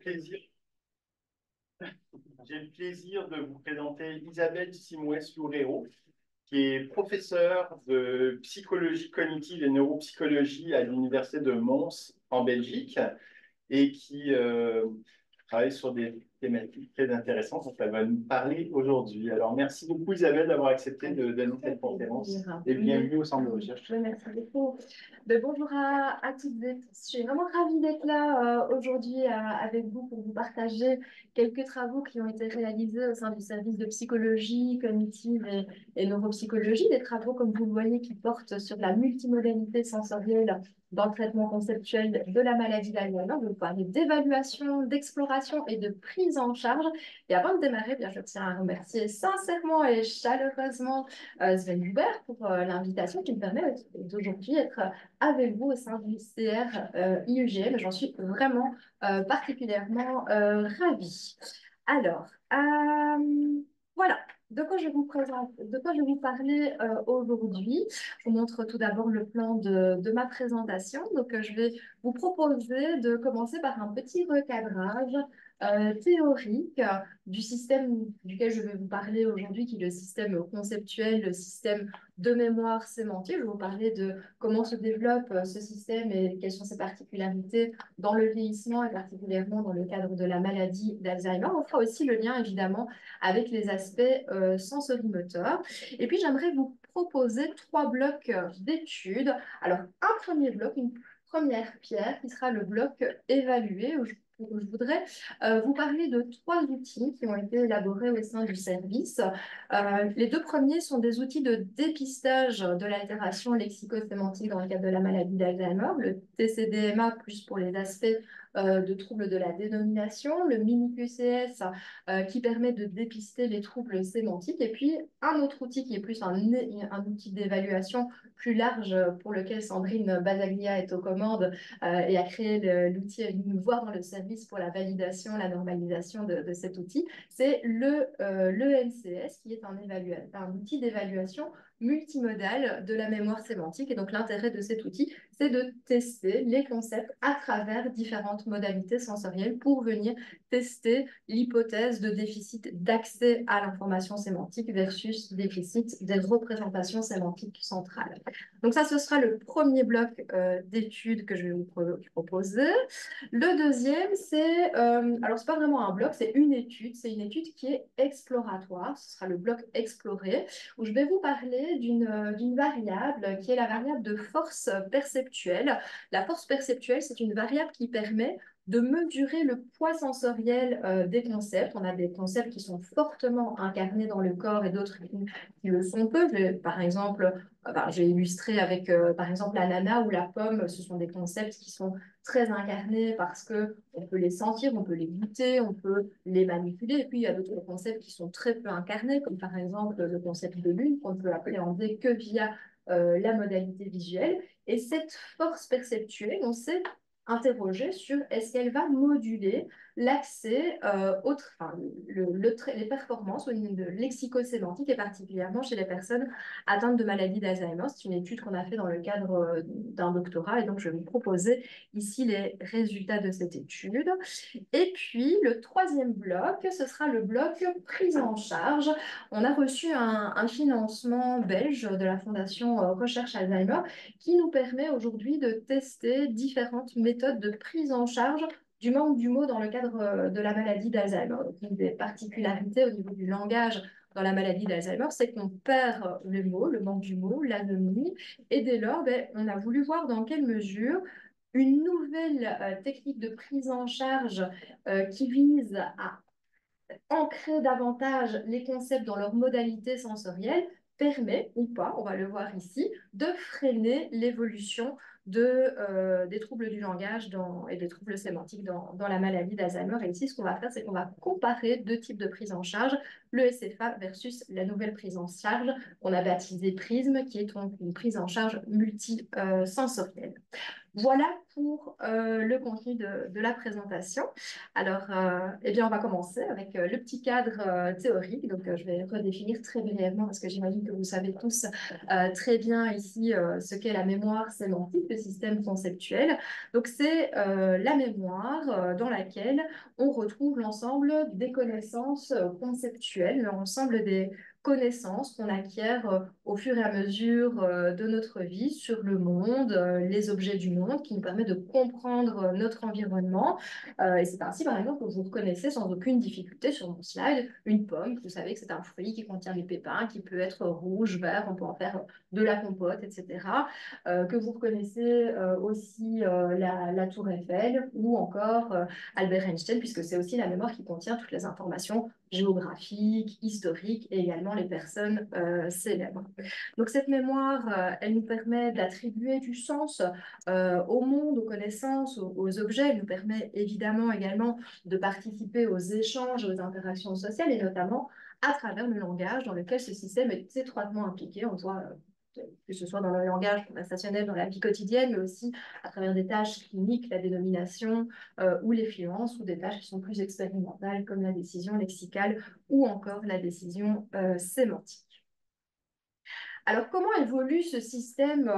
j'ai le plaisir de vous présenter Isabelle Simouès-Loureiro, qui est professeure de psychologie cognitive et neuropsychologie à l'Université de Mons en Belgique et qui travaille sur des thématiques très intéressantes dont elle va nous parler aujourd'hui. Alors, merci beaucoup Isabelle d'avoir accepté de donner cette conférence et bienvenue au Centre de recherche. Merci beaucoup. Bonjour à toutes et tous. Je suis vraiment ravie d'être là aujourd'hui avec vous pour vous partager quelques travaux qui ont été réalisés au sein du service de psychologie cognitive et neuropsychologie. Des travaux, comme vous le voyez, qui portent sur la multimodalité sensorielle dans le traitement conceptuel de la maladie d'Alzheimer. Je vais vous parler d'évaluation, d'exploration et de prise en charge. Et avant de démarrer, bien, je tiens à remercier sincèrement et chaleureusement Sven Hubert pour l'invitation qui me permet d'aujourd'hui être avec vous au sein du CR IUGM. J'en suis vraiment particulièrement ravie. Alors, voilà. De quoi je vous présente, de quoi je vais vous parler aujourd'hui. Je vous montre tout d'abord le plan de ma présentation. Donc, je vais vous proposer de commencer par un petit recadrage théorique du système duquel je vais vous parler aujourd'hui, qui est le système conceptuel, le système de mémoire sémantique. Je vais vous parler de comment se développe ce système et quelles sont ses particularités dans le vieillissement et particulièrement dans le cadre de la maladie d'Alzheimer. On fera aussi le lien évidemment avec les aspects sensorimoteurs. Et puis j'aimerais vous proposer 3 blocs d'études. Alors un premier bloc, une première pierre qui sera le bloc évalué, où je voudrais vous parler de 3 outils qui ont été élaborés au sein du service. Les 2 premiers sont des outils de dépistage de l'altération lexico-sémantique dans le cadre de la maladie d'Alzheimer, le TCDMA plus pour les aspects de troubles de la dénomination, le mini-QCS qui permet de dépister les troubles sémantiques, et puis un autre outil qui est plus un outil d'évaluation plus large pour lequel Sandrine Basaglia est aux commandes et a créé l'outil, nous voir dans le service pour la validation, la normalisation de cet outil, c'est l'ENCS qui est un outil d'évaluation multimodal de la mémoire sémantique. Et donc l'intérêt de cet outil, c'est de tester les concepts à travers différentes modalités sensorielles pour venir tester l'hypothèse de déficit d'accès à l'information sémantique versus déficit des représentations sémantiques centrales. Donc ça, ce sera le premier bloc d'études que je vais vous proposer. Le deuxième, alors c'est pas vraiment un bloc, c'est une étude qui est exploratoire. Ce sera le bloc exploré, où je vais vous parler d'une variable qui est la variable de force perceptuelle. La force perceptuelle, c'est une variable qui permet de mesurer le poids sensoriel des concepts. On a des concepts qui sont fortement incarnés dans le corps et d'autres qui le sont peu. Par exemple, j'ai illustré avec, par exemple, l'ananas ou la pomme. Ce sont des concepts qui sont très incarnés parce qu'on peut les sentir, on peut les goûter, on peut les manipuler. Et puis, il y a d'autres concepts qui sont très peu incarnés, comme par exemple le concept de lune, qu'on ne peut appréhender que via la modalité visuelle. Et cette force perceptuelle, on sait interroger sur est-ce qu'elle va moduler l'accès les performances au niveau de lexico-sémantique et particulièrement chez les personnes atteintes de maladie d'Alzheimer. C'est une étude qu'on a fait dans le cadre d'un doctorat et donc je vais vous proposer ici les résultats de cette étude. Et puis le troisième bloc, ce sera le bloc prise en charge. On a reçu un financement belge de la Fondation Recherche Alzheimer qui nous permet aujourd'hui de tester différentes méthodes de prise en charge du manque du mot dans le cadre de la maladie d'Alzheimer. Une des particularités au niveau du langage dans la maladie d'Alzheimer, c'est qu'on perd le mot, le manque du mot, l'anomie, et dès lors, on a voulu voir dans quelle mesure une nouvelle technique de prise en charge qui vise à ancrer davantage les concepts dans leur modalité sensorielle permet ou pas, on va le voir ici, de freiner l'évolution des troubles du langage et des troubles sémantiques dans la maladie d'Alzheimer. Et ici, ce qu'on va faire, c'est qu'on va comparer 2 types de prise en charge, le SFA versus la nouvelle prise en charge qu'on a baptisée PRISM, qui est donc une prise en charge multisensorielle. Voilà pour le contenu de la présentation. Alors, eh bien, on va commencer avec le petit cadre théorique. Donc, je vais redéfinir très brièvement parce que j'imagine que vous savez tous très bien ici ce qu'est la mémoire sémantique, le système conceptuel. Donc, c'est la mémoire dans laquelle on retrouve l'ensemble des connaissances conceptuelles, l'ensemble des connaissances qu'on acquiert au fur et à mesure de notre vie sur le monde, les objets du monde, qui nous permet de comprendre notre environnement. Et c'est ainsi, par exemple, que vous reconnaissez sans aucune difficulté sur mon slide une pomme. Vous savez que c'est un fruit qui contient des pépins, qui peut être rouge, vert, on peut en faire de la compote, etc. Que vous reconnaissez aussi la tour Eiffel ou encore Albert Einstein, puisque c'est aussi la mémoire qui contient toutes les informations géographiques, historiques et également les personnes célèbres. Donc cette mémoire, elle nous permet d'attribuer du sens au monde, aux connaissances, aux objets. Elle nous permet évidemment également de participer aux échanges, aux interactions sociales et notamment à travers le langage dans lequel ce système est étroitement impliqué. On voit que ce soit dans le langage conversationnel, dans la vie quotidienne, mais aussi à travers des tâches cliniques, la dénomination ou les fluences, ou des tâches qui sont plus expérimentales, comme la décision lexicale ou encore la décision sémantique. Alors, comment évolue ce système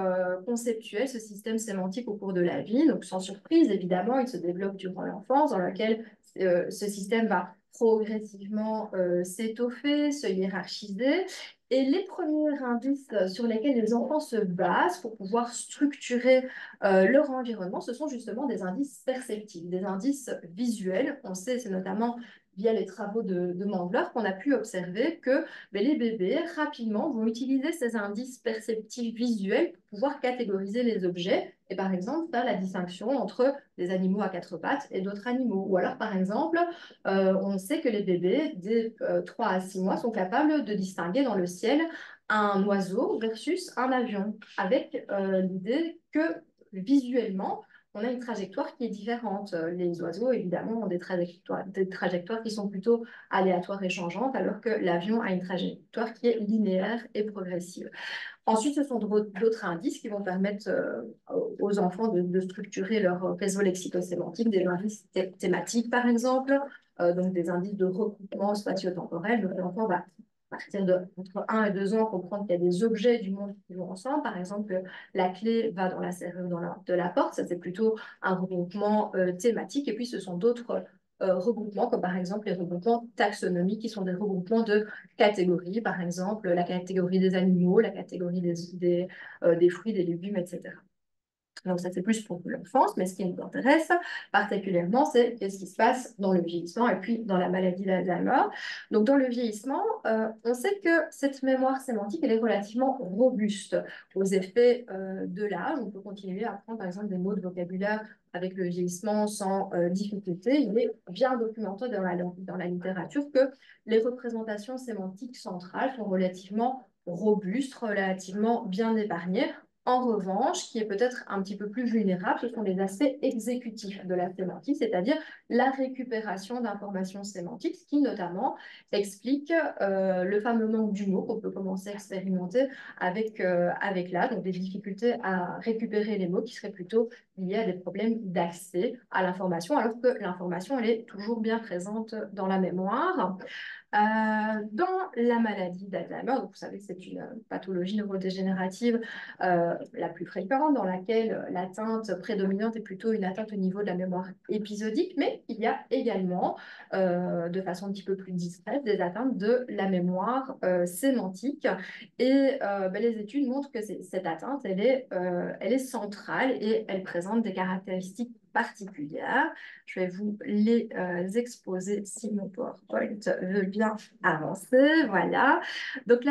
conceptuel, ce système sémantique au cours de la vie? Donc, sans surprise, évidemment, il se développe durant l'enfance, dans lequel ce système va progressivement s'étoffer, se hiérarchiser. Et les premiers indices sur lesquels les enfants se basent pour pouvoir structurer leur environnement, ce sont justement des indices perceptifs, des indices visuels. On sait, c'est notamment via les travaux de Mangler qu'on a pu observer que les bébés, rapidement, vont utiliser ces indices perceptifs visuels pour pouvoir catégoriser les objets et, par exemple, faire la distinction entre des animaux à quatre pattes et d'autres animaux. Ou alors, par exemple, on sait que les bébés, dès 3 à 6 mois, sont capables de distinguer dans le ciel un oiseau versus un avion, avec l'idée que visuellement, on a une trajectoire qui est différente. Les oiseaux, évidemment, ont des trajectoires qui sont plutôt aléatoires et changeantes, alors que l'avion a une trajectoire qui est linéaire et progressive. Ensuite, ce sont d'autres indices qui vont permettre aux enfants de structurer leur réseau lexico-sémantique, des indices thématiques, par exemple, donc des indices de recoupement spatio-temporel. Donc, l'enfant va, à partir entre 1 et 2 ans, comprendre qu'il y a des objets du monde qui vont ensemble. Par exemple, la clé va dans la serrure de la porte. Ça, c'est plutôt un regroupement thématique. Et puis, ce sont d'autres regroupements, comme par exemple les regroupements taxonomiques, qui sont des regroupements de catégories, par exemple la catégorie des animaux, la catégorie des fruits, des légumes, etc. Donc ça, c'est plus pour l'enfance, mais ce qui nous intéresse particulièrement, c'est qu'est-ce qui se passe dans le vieillissement et puis dans la maladie d'Alzheimer. Donc dans le vieillissement, on sait que cette mémoire sémantique, elle est relativement robuste aux effets de l'âge. On peut continuer à apprendre, par exemple, des mots de vocabulaire avec le vieillissement sans difficulté. Il est bien documenté dans la littérature que les représentations sémantiques centrales sont relativement robustes, relativement bien épargnées. En revanche, ce qui est peut-être un petit peu plus vulnérable, ce sont les aspects exécutifs de la sémantique, c'est-à-dire la récupération d'informations sémantiques, ce qui notamment explique le fameux manque du mot qu'on peut commencer à expérimenter avec l'âge, donc des difficultés à récupérer les mots qui seraient plutôt liés à des problèmes d'accès à l'information, alors que l'information, elle est toujours bien présente dans la mémoire. Dans la maladie d'Alzheimer, donc vous savez que c'est une pathologie neurodégénérative la plus fréquente, dans laquelle l'atteinte prédominante est plutôt une atteinte au niveau de la mémoire épisodique, mais il y a également, de façon un petit peu plus discrète, des atteintes de la mémoire sémantique. Et les études montrent que cette atteinte, elle est centrale et elle présente des caractéristiques particulières. Je vais vous les exposer si mon PowerPoint veut bien avancer. Voilà. Donc,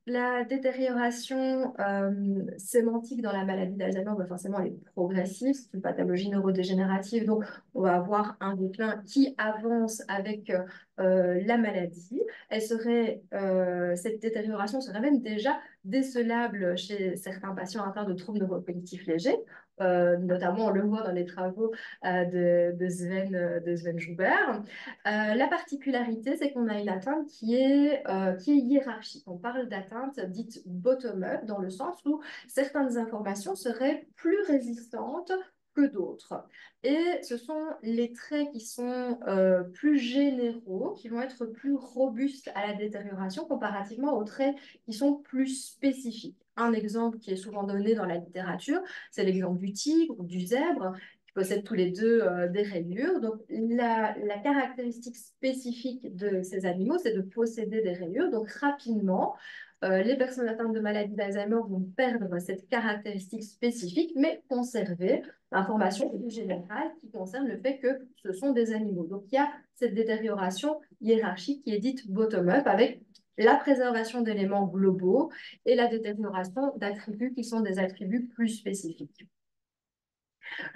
la détérioration sémantique dans la maladie d'Alzheimer, forcément, elle est progressive. C'est une pathologie neurodégénérative. Donc, on va avoir un déclin qui avance avec la maladie. Cette détérioration serait même déjà décelable chez certains patients atteints de troubles neurocognitifs légers. Notamment, on le voit dans les travaux de Sven Joubert. La particularité, c'est qu'on a une atteinte qui est hiérarchique. On parle d'atteinte dite bottom-up, dans le sens où certaines informations seraient plus résistantes que d'autres. Et ce sont les traits qui sont plus généraux, qui vont être plus robustes à la détérioration comparativement aux traits qui sont plus spécifiques. Un exemple qui est souvent donné dans la littérature, c'est l'exemple du tigre ou du zèbre, qui possèdent tous les deux des rayures. Donc, la caractéristique spécifique de ces animaux, c'est de posséder des rayures. Donc, rapidement, les personnes atteintes de maladie d'Alzheimer vont perdre cette caractéristique spécifique, mais conserver l'information plus générale qui concerne le fait que ce sont des animaux. Donc, il y a cette détérioration hiérarchique qui est dite bottom-up avec la préservation d'éléments globaux et la détérioration d'attributs qui sont des attributs plus spécifiques.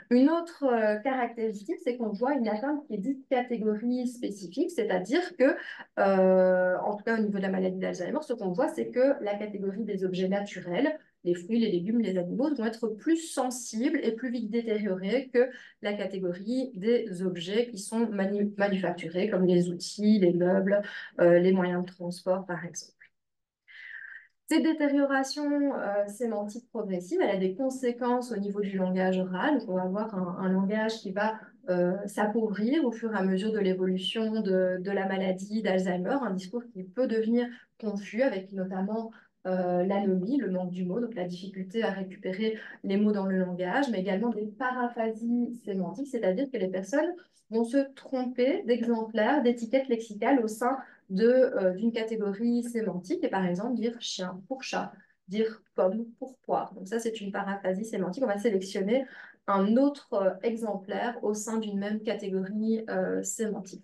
Une autre caractéristique, c'est qu'on voit une atteinte qui est dite catégorie spécifique, c'est-à-dire que, en tout cas au niveau de la maladie d'Alzheimer, ce qu'on voit, c'est que la catégorie des objets naturels, les fruits, les légumes, les animaux, vont être plus sensibles et plus vite détériorés que la catégorie des objets qui sont manufacturés, comme les outils, les meubles, les moyens de transport, par exemple. Cette détérioration sémantique progressive, elle a des conséquences au niveau du langage oral. On va avoir un langage qui va s'appauvrir au fur et à mesure de l'évolution de la maladie d'Alzheimer, un discours qui peut devenir confus avec notamment l'anomie, le manque du mot, donc la difficulté à récupérer les mots dans le langage, mais également des paraphasies sémantiques, c'est-à-dire que les personnes vont se tromper d'exemplaires, d'étiquettes lexicales au sein d'une catégorie sémantique et par exemple dire chien pour chat, dire pomme pour poire. Donc ça, c'est une paraphrasie sémantique. On va sélectionner un autre exemplaire au sein d'une même catégorie sémantique.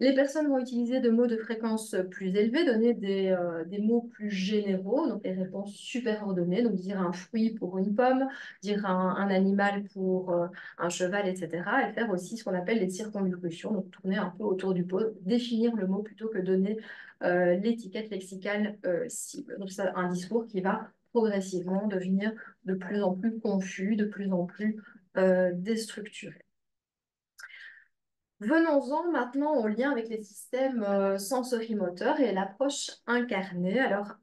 Les personnes vont utiliser des mots de fréquence plus élevée, donner des mots plus généraux, donc des réponses super ordonnées, donc dire un fruit pour une pomme, dire un animal pour un cheval, etc. Et faire aussi ce qu'on appelle les circonlocutions, donc tourner un peu autour du pot, définir le mot plutôt que donner l'étiquette lexicale cible. Donc c'est un discours qui va progressivement devenir de plus en plus confus, de plus en plus déstructuré. Venons-en maintenant au lien avec les systèmes sensorimoteurs et l'approche incarnée. Alors,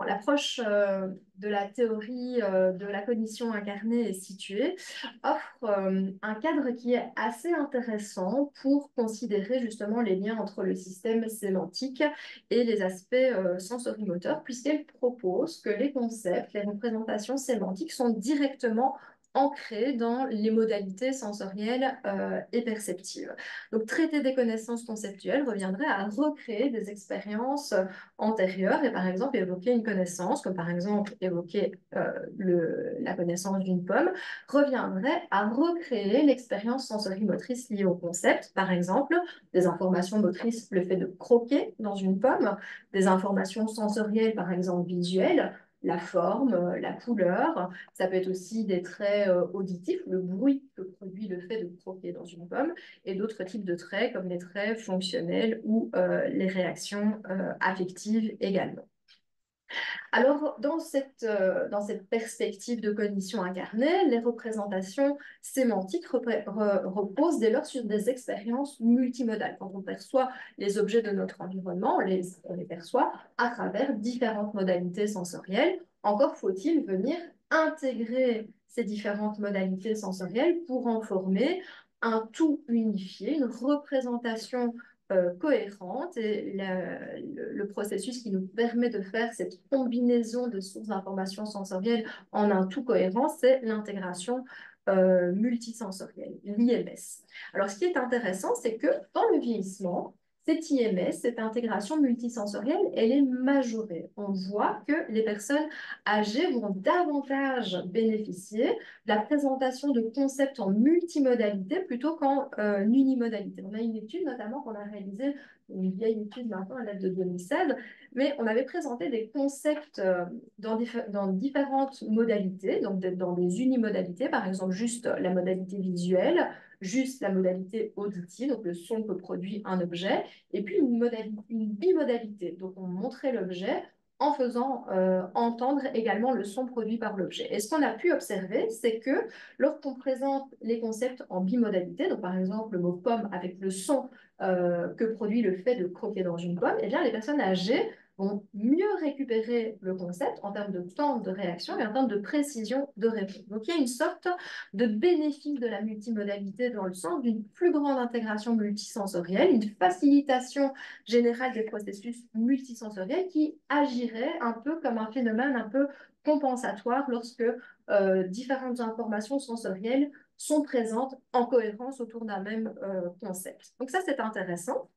l'approche de la théorie de la cognition incarnée et située offre un cadre qui est assez intéressant pour considérer justement les liens entre le système sémantique et les aspects sensorimoteurs, puisqu'elle propose que les concepts, les représentations sémantiques sont directement ancrées dans les modalités sensorielles et perceptives. Donc, traiter des connaissances conceptuelles reviendrait à recréer des expériences antérieures et par exemple évoquer une connaissance, comme par exemple évoquer la connaissance d'une pomme, reviendrait à recréer l'expérience sensorimotrice liée au concept, par exemple des informations motrices, le fait de croquer dans une pomme, des informations sensorielles, par exemple visuelles, la forme, la couleur. Ça peut être aussi des traits auditifs, le bruit que produit le fait de croquer dans une pomme, et d'autres types de traits comme les traits fonctionnels ou les réactions affectives également. Alors, dans cette perspective de cognition incarnée, les représentations sémantiques reposent dès lors sur des expériences multimodales. Quand on perçoit les objets de notre environnement, on les perçoit à travers différentes modalités sensorielles. Encore faut-il venir intégrer ces différentes modalités sensorielles pour en former un tout unifié, une représentation cohérente et le processus qui nous permet de faire cette combinaison de sources d'informations sensorielles en un tout cohérent, c'est l'intégration multisensorielle, l'IMS. Alors, ce qui est intéressant, c'est que dans le vieillissement, cette IMS, cette intégration multisensorielle, elle est majorée. On voit que les personnes âgées vont davantage bénéficier de la présentation de concepts en multimodalité plutôt qu'en unimodalité. On a une étude notamment qu'on a réalisée, une vieille étude maintenant, elle date de 2016, mais on avait présenté des concepts dans différentes modalités, donc dans des unimodalités, par exemple juste la modalité visuelle, juste la modalité auditive, donc le son que produit un objet, et puis une bimodalité. Donc, on montrait l'objet en faisant entendre également le son produit par l'objet. Et ce qu'on a pu observer, c'est que lorsqu'on présente les concepts en bimodalité, donc par exemple le mot pomme avec le son que produit le fait de croquer dans une pomme, eh bien, les personnes âgées vont mieux récupérer le concept en termes de temps de réaction et en termes de précision de réponse. Donc, il y a une sorte de bénéfice de la multimodalité dans le sens d'une plus grande intégration multisensorielle, une facilitation générale des processus multisensoriels qui agirait un peu comme un phénomène un peu compensatoire lorsque différentes informations sensorielles sont présentes en cohérence autour d'un même concept. Donc ça, c'est intéressant.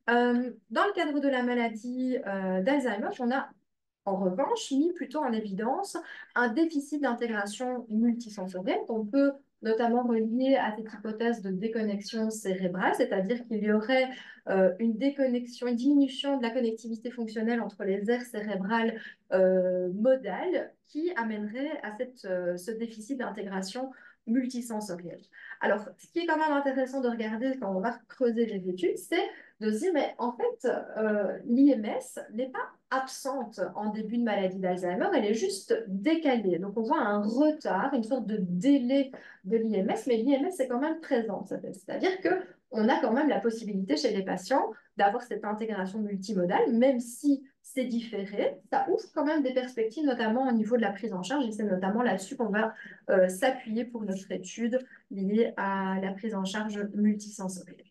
Dans le cadre de la maladie d'Alzheimer, on a en revanche mis plutôt en évidence un déficit d'intégration multisensorielle qu'on peut notamment relier à cette hypothèse de déconnexion cérébrale, c'est-à-dire qu'il y aurait une déconnexion, une diminution de la connectivité fonctionnelle entre les aires cérébrales modales qui amènerait à ce déficit d'intégration multisensorielle. Alors, ce qui est quand même intéressant de regarder quand on va creuser les études, c'est de se dire, mais en fait, l'IMS n'est pas absente en début de maladie d'Alzheimer, elle est juste décalée. Donc, on voit un retard, une sorte de délai de l'IMS, mais l'IMS est quand même présente. C'est-à-dire qu'on a quand même la possibilité chez les patients d'avoir cette intégration multimodale, même si c'est différé, ça ouvre quand même des perspectives, notamment au niveau de la prise en charge, et c'est notamment là-dessus qu'on va s'appuyer pour notre étude liée à la prise en charge multisensorielle.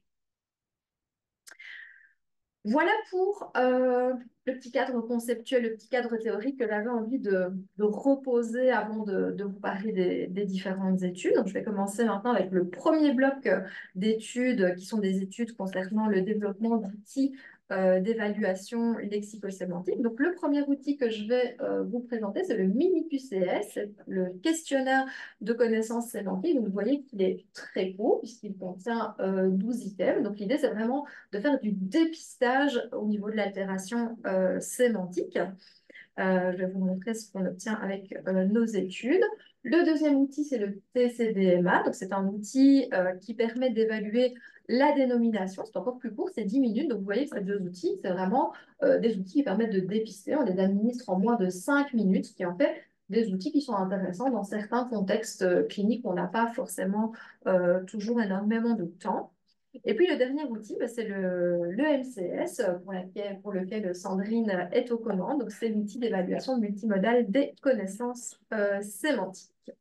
Voilà pour le petit cadre conceptuel, le petit cadre théorique que j'avais envie de reposer avant de vous parler des différentes études. Donc, je vais commencer maintenant avec le premier bloc d'études qui sont des études concernant le développement d'outils d'évaluation lexico-sémantique. Donc, le premier outil que je vais vous présenter, c'est le mini-QCS, le questionnaire de connaissances sémantiques. Donc, vous voyez qu'il est très court puisqu'il contient 12 items. Donc, l'idée, c'est vraiment de faire du dépistage au niveau de l'altération sémantique. Je vais vous montrer ce qu'on obtient avec nos études. Le deuxième outil, c'est le TCDMA. Donc, c'est un outil qui permet d'évaluer la dénomination. C'est encore plus court, c'est 10 minutes. Donc, vous voyez que ces deux outils, c'est vraiment des outils qui permettent de dépister. On les administre en moins de 5 minutes, ce qui en fait des outils qui sont intéressants dans certains contextes cliniques où on n'a pas forcément toujours énormément de temps. Et puis le dernier outil, bah, c'est le MCS pour lequel Sandrine est aux commandes. Donc, c'est l'outil d'évaluation multimodale des connaissances sémantiques.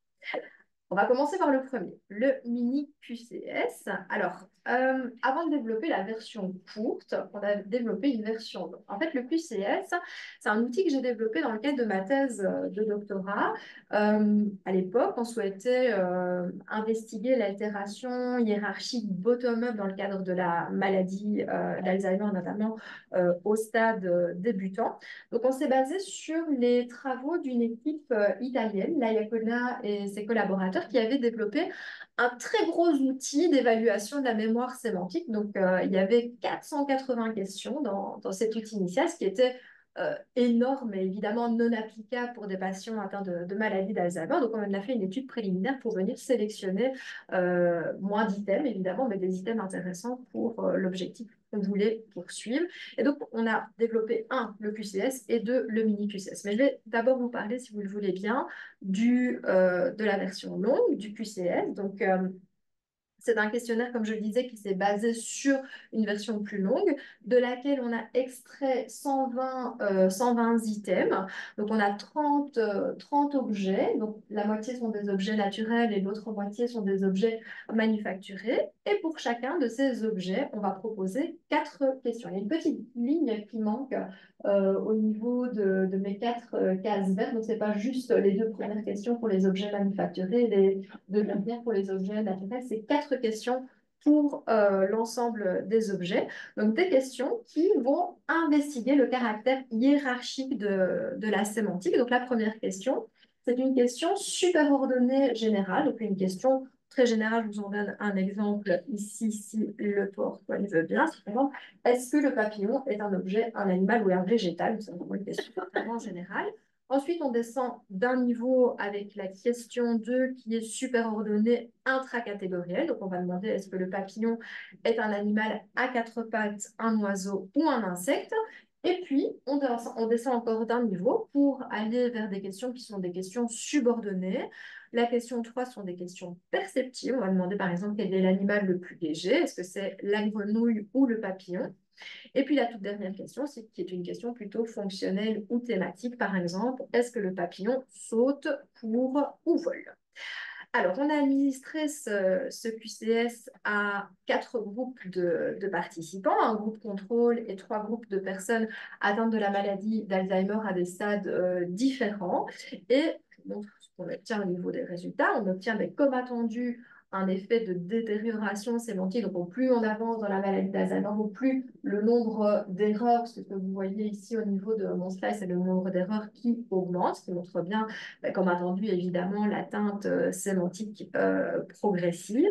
On va commencer par le premier, le mini QCS. Alors, avant de développer la version courte, on a développé une version longue. En fait, le QCS, c'est un outil que j'ai développé dans le cadre de ma thèse de doctorat. À l'époque, on souhaitait investiguer l'altération hiérarchique bottom-up dans le cadre de la maladie d'Alzheimer, notamment au stade débutant. Donc, on s'est basé sur les travaux d'une équipe italienne, Laiacona et ses collaborateurs, qui avaient développé un très gros outil d'évaluation de la mémoire sémantique. Donc, il y avait 480 questions dans cet outil initial, ce qui était énorme et évidemment non applicable pour des patients atteints de maladie d'Alzheimer. Donc, on a fait une étude préliminaire pour venir sélectionner moins d'items, évidemment, mais des items intéressants pour l'objectif qu'on voulait poursuivre. Et donc, on a développé le QCS et le mini QCS. Mais je vais d'abord vous parler, si vous le voulez bien, de la version longue du QCS. Donc, c'est un questionnaire, comme je le disais, qui s'est basé sur une version plus longue, de laquelle on a extrait 120 items. Donc, on a 30 objets. Donc, la moitié sont des objets naturels et l'autre moitié sont des objets manufacturés. Et pour chacun de ces objets, on va proposer 4 questions. Il y a une petite ligne qui manque au niveau de mes 4 cases vertes. Donc, ce n'est pas juste les 2 premières questions pour les objets manufacturés et les 2 dernières pour les objets naturels. C'est 4 questions pour l'ensemble des objets. Donc, des questions qui vont investiguer le caractère hiérarchique de la sémantique. Donc, la première question, c'est une question superordonnée générale. Donc, une question très générale, je vous en donne un exemple ici, si le PowerPoint veut bien. Est-ce que le papillon est un objet, un animal ou un végétal? C'est vraiment une question vraiment générale. Ensuite, on descend d'un niveau avec la question 2 qui est superordonnée intracatégorielle. Donc, on va demander est-ce que le papillon est un animal à 4 pattes, un oiseau ou un insecte? Et puis, on descend encore d'un niveau pour aller vers des questions qui sont des questions subordonnées. La question 3 sont des questions perceptives. On va demander par exemple quel est l'animal le plus léger. Est-ce que c'est la grenouille ou le papillon? Et puis la toute dernière question, qui est une question plutôt fonctionnelle ou thématique. Par exemple, est-ce que le papillon saute, court ou vole? Alors, on a administré ce QCS à 4 groupes de participants, un groupe contrôle et 3 groupes de personnes atteintes de la maladie d'Alzheimer à des stades différents. Et je montre ce qu'on obtient au niveau des résultats. On obtient, mais comme attendu, un effet de détérioration sémantique. Donc, au plus on avance dans la maladie d'Alzheimer, au plus le nombre d'erreurs, ce que vous voyez ici au niveau de mon slide, c'est le nombre d'erreurs qui augmente, ce qui montre bien, comme attendu, évidemment, l'atteinte sémantique progressive.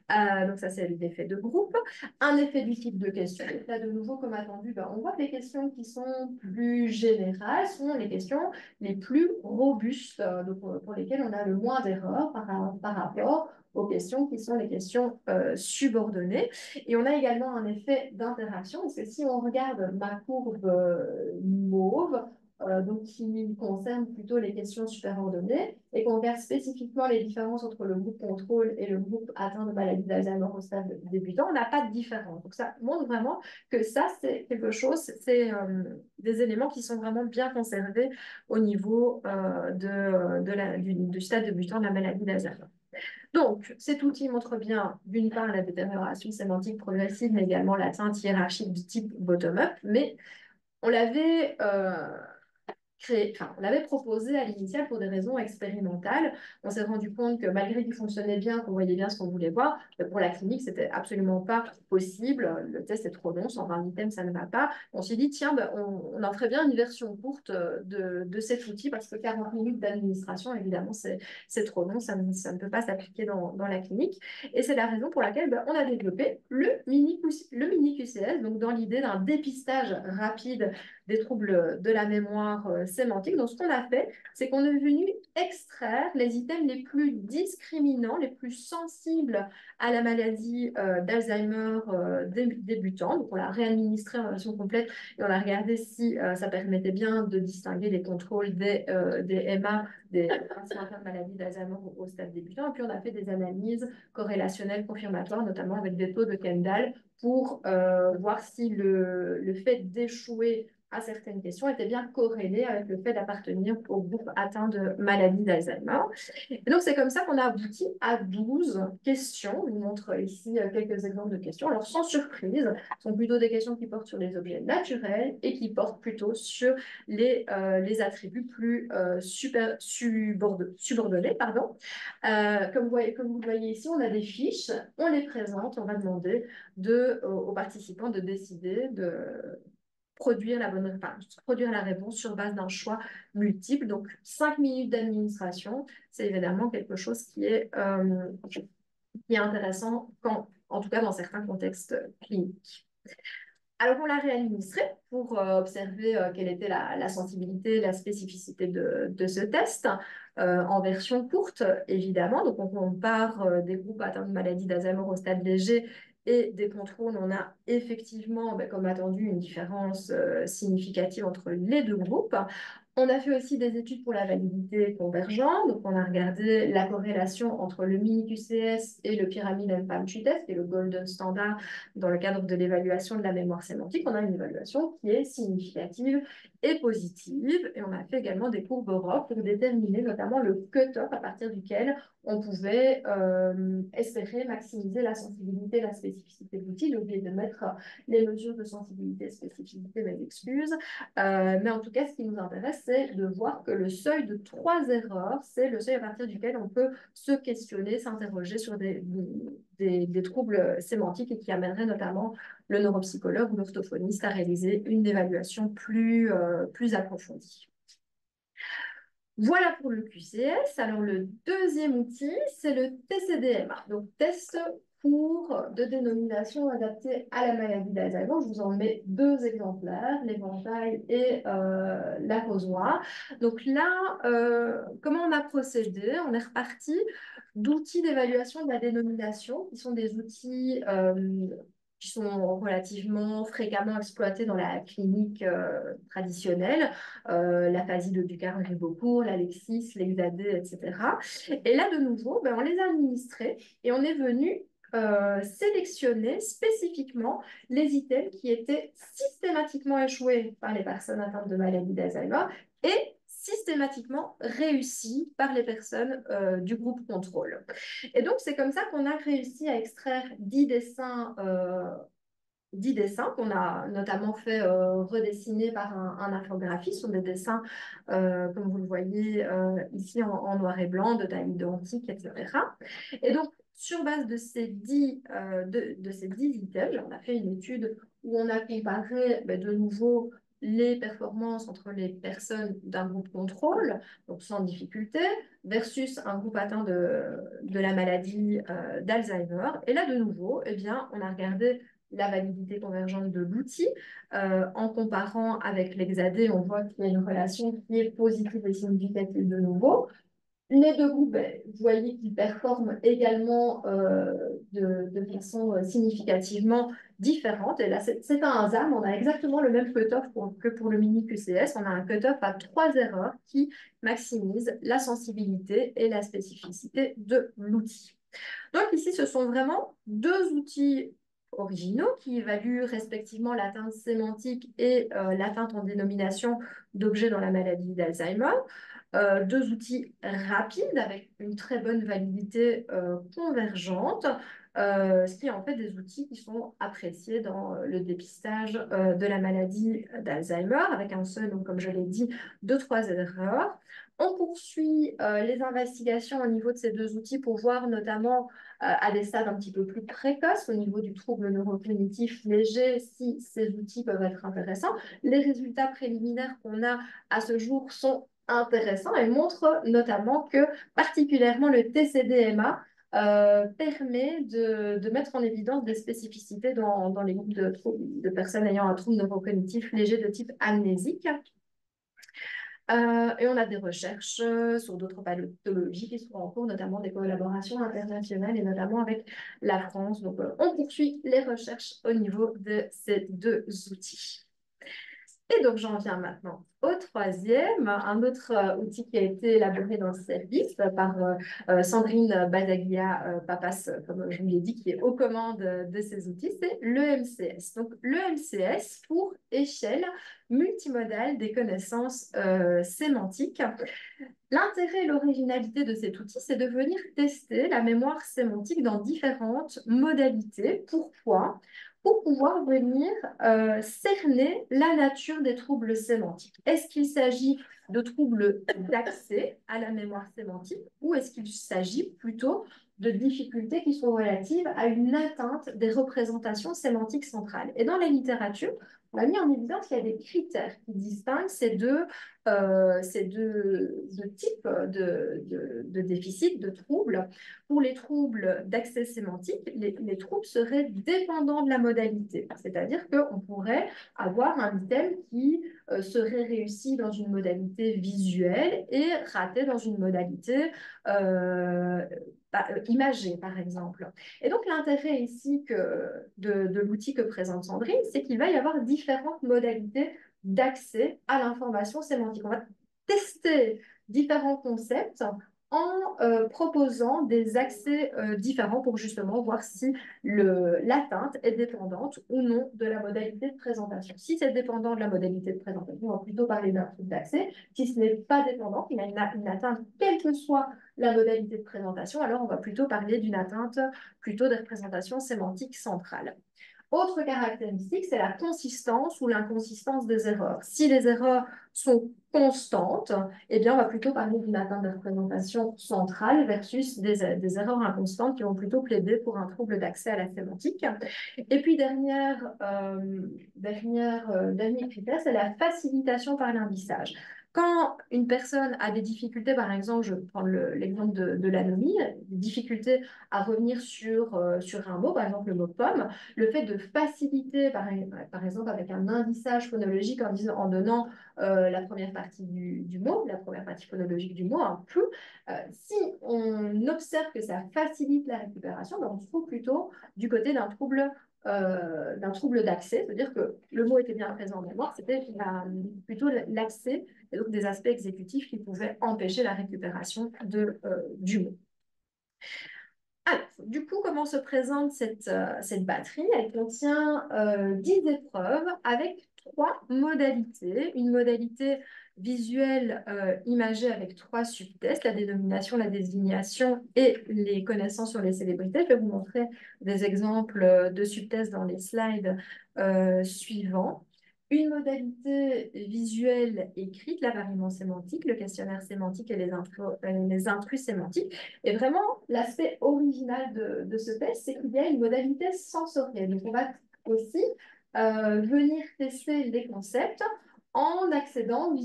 Donc ça, c'est l'effet de groupe. Un effet du type de question. Là, de nouveau, comme attendu, on voit que les questions qui sont plus générales sont les questions les plus robustes, donc pour lesquelles on a le moins d'erreurs par rapport aux questions qui sont les questions subordonnées. Et on a également un effet d'interaction, parce que si on regarde ma courbe mauve, donc qui concerne plutôt les questions superordonnées, et qu'on regarde spécifiquement les différences entre le groupe contrôle et le groupe atteint de maladie d'Alzheimer au stade débutant, on n'a pas de différence. Donc ça montre vraiment que ça, c'est quelque chose, c'est des éléments qui sont vraiment bien conservés au niveau du stade débutant de la maladie d'Alzheimer. Donc, cet outil montre bien, d'une part, la détérioration sémantique progressive, mais également l'atteinte hiérarchique du type bottom-up, mais on l'avait on l'avait proposé à l'initial pour des raisons expérimentales. On s'est rendu compte que malgré qu'il fonctionnait bien, qu'on voyait bien ce qu'on voulait voir, pour la clinique, c'était absolument pas possible. Le test est trop long, 120 items, ça ne va pas. On s'est dit, tiens, on en ferait bien une version courte de cet outil parce que 40 minutes d'administration, évidemment, c'est trop long, ça ne peut pas s'appliquer dans la clinique. Et c'est la raison pour laquelle on a développé le mini QCS, donc dans l'idée d'un dépistage rapide des troubles de la mémoire sémantique. Donc, ce qu'on a fait, c'est qu'on est venu extraire les items les plus discriminants, les plus sensibles à la maladie d'Alzheimer débutant. Donc, on l'a réadministré en version complète et on a regardé si ça permettait bien de distinguer les contrôles des MA, des principales maladies d'Alzheimer au stade débutant. Et puis, on a fait des analyses corrélationnelles confirmatoires, notamment avec des taux de Kendall, pour voir si le fait d'échouer à certaines questions était bien corrélé avec le fait d'appartenir au groupe atteint de maladie d'Alzheimer. Et donc, c'est comme ça qu'on a abouti à 12 questions. Je vous montre ici quelques exemples de questions. Alors, sans surprise, ce sont plutôt des questions qui portent sur les objets naturels et qui portent plutôt sur les attributs plus subordonnés. Pardon. Comme vous le voyez ici, on a des fiches, on les présente, on va demander aux participants de décider de produire la réponse sur base d'un choix multiple. Donc, 5 minutes d'administration, c'est évidemment quelque chose qui est intéressant, en tout cas dans certains contextes cliniques. Alors, on l'a réadministré pour observer quelle était la sensibilité, la spécificité de ce test en version courte, évidemment. Donc, on compare des groupes atteints de maladie d'Alzheimer au stade léger et des contrôles. On a effectivement, comme attendu, une différence significative entre les deux groupes. On a fait aussi des études pour la validité convergente. Donc, on a regardé la corrélation entre le mini-QCS et le pyramide NPAM-TUI test, qui est le golden standard dans le cadre de l'évaluation de la mémoire sémantique. On a une évaluation qui est significative et positive. Et on a fait également des courbes ROC pour déterminer notamment le cut-off à partir duquel on pouvait espérer maximiser la sensibilité et la spécificité de l'outil. J'ai oublié de mettre les mesures de sensibilité et spécificité, mes excuses. Mais en tout cas, ce qui nous intéresse, c'est de voir que le seuil de 3 erreurs, c'est le seuil à partir duquel on peut se questionner, s'interroger sur des troubles sémantiques et qui amènerait notamment le neuropsychologue ou l'orthophoniste à réaliser une évaluation plus approfondie. Voilà pour le QCS. Alors, le deuxième outil, c'est le TCDMA, donc test court de dénomination adapté à la maladie d'Alzheimer. Je vous en mets 2 exemplaires, l'éventail et l'arrosoir. Donc là, comment on a procédé? On est reparti d'outils d'évaluation de la dénomination, qui sont des outils qui sont relativement fréquemment exploités dans la clinique traditionnelle, l'aphasie de Ducarme-Griveaucourt, l'Alexis, l'Hexadé, etc. Et là, de nouveau, ben, on les a administrés et on est venu sélectionner spécifiquement les items qui étaient systématiquement échoués par les personnes atteintes de maladie d'Alzheimer et systématiquement réussis par les personnes du groupe contrôle. Et donc, c'est comme ça qu'on a réussi à extraire 10 dessins qu'on a notamment fait redessiner par un infographiste. Ce sont des dessins, comme vous le voyez ici, en noir et blanc, de taille identique, etc. Et donc, sur base de ces 10, de ces 10 items, on a fait une étude où on a comparé de nouveau les performances entre les personnes d'un groupe contrôle, donc sans difficulté, versus un groupe atteint de la maladie d'Alzheimer. Et là, de nouveau, eh bien, on a regardé la validité convergente de l'outil. En comparant avec l'Hexadé, on voit qu'il y a une relation qui est positive et significative de nouveau. Les deux groupes, vous voyez qu'ils performent également de façon significativement différente. Et là, c'est un hasard, mais on a exactement le même cutoff que pour le mini QCS. On a un cutoff à 3 erreurs qui maximise la sensibilité et la spécificité de l'outil. Donc ici, ce sont vraiment deux outils originaux qui évaluent respectivement l'atteinte sémantique et l'atteinte en dénomination d'objets dans la maladie d'Alzheimer. Deux outils rapides avec une très bonne validité convergente, ce qui est en fait des outils qui sont appréciés dans le dépistage de la maladie d'Alzheimer avec un seuil, donc, comme je l'ai dit, de 3 erreurs. On poursuit les investigations au niveau de ces deux outils pour voir notamment à des stades un petit peu plus précoces au niveau du trouble neurocognitif léger si ces outils peuvent être intéressants. Les résultats préliminaires qu'on a à ce jour sont intéressants et montrent notamment que particulièrement le TCDMA permet de mettre en évidence des spécificités dans les groupes de personnes ayant un trouble neurocognitif léger de type amnésique. Et on a des recherches sur d'autres pathologies qui sont en cours, notamment des collaborations internationales et notamment avec la France. Donc, on poursuit les recherches au niveau de ces deux outils. Et donc, j'en viens maintenant au troisième, un autre outil qui a été élaboré dans le service par Sandrine Badaglia-Papas, comme je vous l'ai dit, qui est aux commandes de ces outils, c'est l'EMCS. Donc, l'EMCS pour échelle multimodale des connaissances sémantiques. L'intérêt et l'originalité de cet outil, c'est de venir tester la mémoire sémantique dans différentes modalités. Pourquoi? Pour pouvoir venir cerner la nature des troubles sémantiques. Est-ce qu'il s'agit de troubles d'accès à la mémoire sémantique ou est-ce qu'il s'agit plutôt de difficultés qui sont relatives à une atteinte des représentations sémantiques centrales? Et dans la littérature, on a mis en évidence qu'il y a des critères qui distinguent ces deux types de déficits, de troubles. Pour les troubles d'accès sémantique, les troubles seraient dépendants de la modalité. C'est-à-dire qu'on pourrait avoir un item qui serait réussi dans une modalité visuelle et raté dans une modalité imagée, par exemple. Et donc, l'intérêt ici de l'outil que présente Sandrine, c'est qu'il va y avoir différentes modalités d'accès à l'information sémantique. On va tester différents concepts en proposant des accès différents pour justement voir si l'atteinte est dépendante ou non de la modalité de présentation. Si c'est dépendant de la modalité de présentation, on va plutôt parler d'un trouble d'accès. Si ce n'est pas dépendant, qu'il y a une atteinte, quelle que soit la modalité de présentation, alors on va plutôt parler d'une atteinte plutôt de représentation sémantique centrale. Autre caractéristique, c'est la consistance ou l'inconsistance des erreurs. Si les erreurs sont constantes, eh bien, on va plutôt parler d'une atteinte de représentation centrale versus des erreurs inconstantes qui vont plutôt plaider pour un trouble d'accès à la sémantique. Et puis, dernier critère, c'est la facilitation par l'indissage. Quand une personne a des difficultés, par exemple, je prends l'exemple de l'anomie, des difficultés à revenir sur un mot, par exemple le mot pomme, le fait de faciliter, par exemple, avec un indissage phonologique en donnant la première partie du mot, la première partie phonologique du mot, un peu, si on observe que ça facilite la récupération, ben on se trouve plutôt du côté d'un trouble d'un trouble d'accès, c'est-à-dire que le mot était bien présent en mémoire, c'était plutôt l'accès, et donc des aspects exécutifs qui pouvaient empêcher la récupération du mot. Alors, du coup, comment se présente cette batterie? Elle contient 10 épreuves avec 3 modalités. Une modalité visuelle imagée avec 3 subtests, la dénomination, la désignation et les connaissances sur les célébrités. Je vais vous montrer des exemples de subtests dans les slides suivants. Une modalité visuelle écrite, l'avariement sémantique, le questionnaire sémantique et les intrus sémantiques. Et vraiment, l'aspect original de ce test, c'est qu'il y a une modalité sensorielle. Donc, on va aussi venir tester les concepts en accédant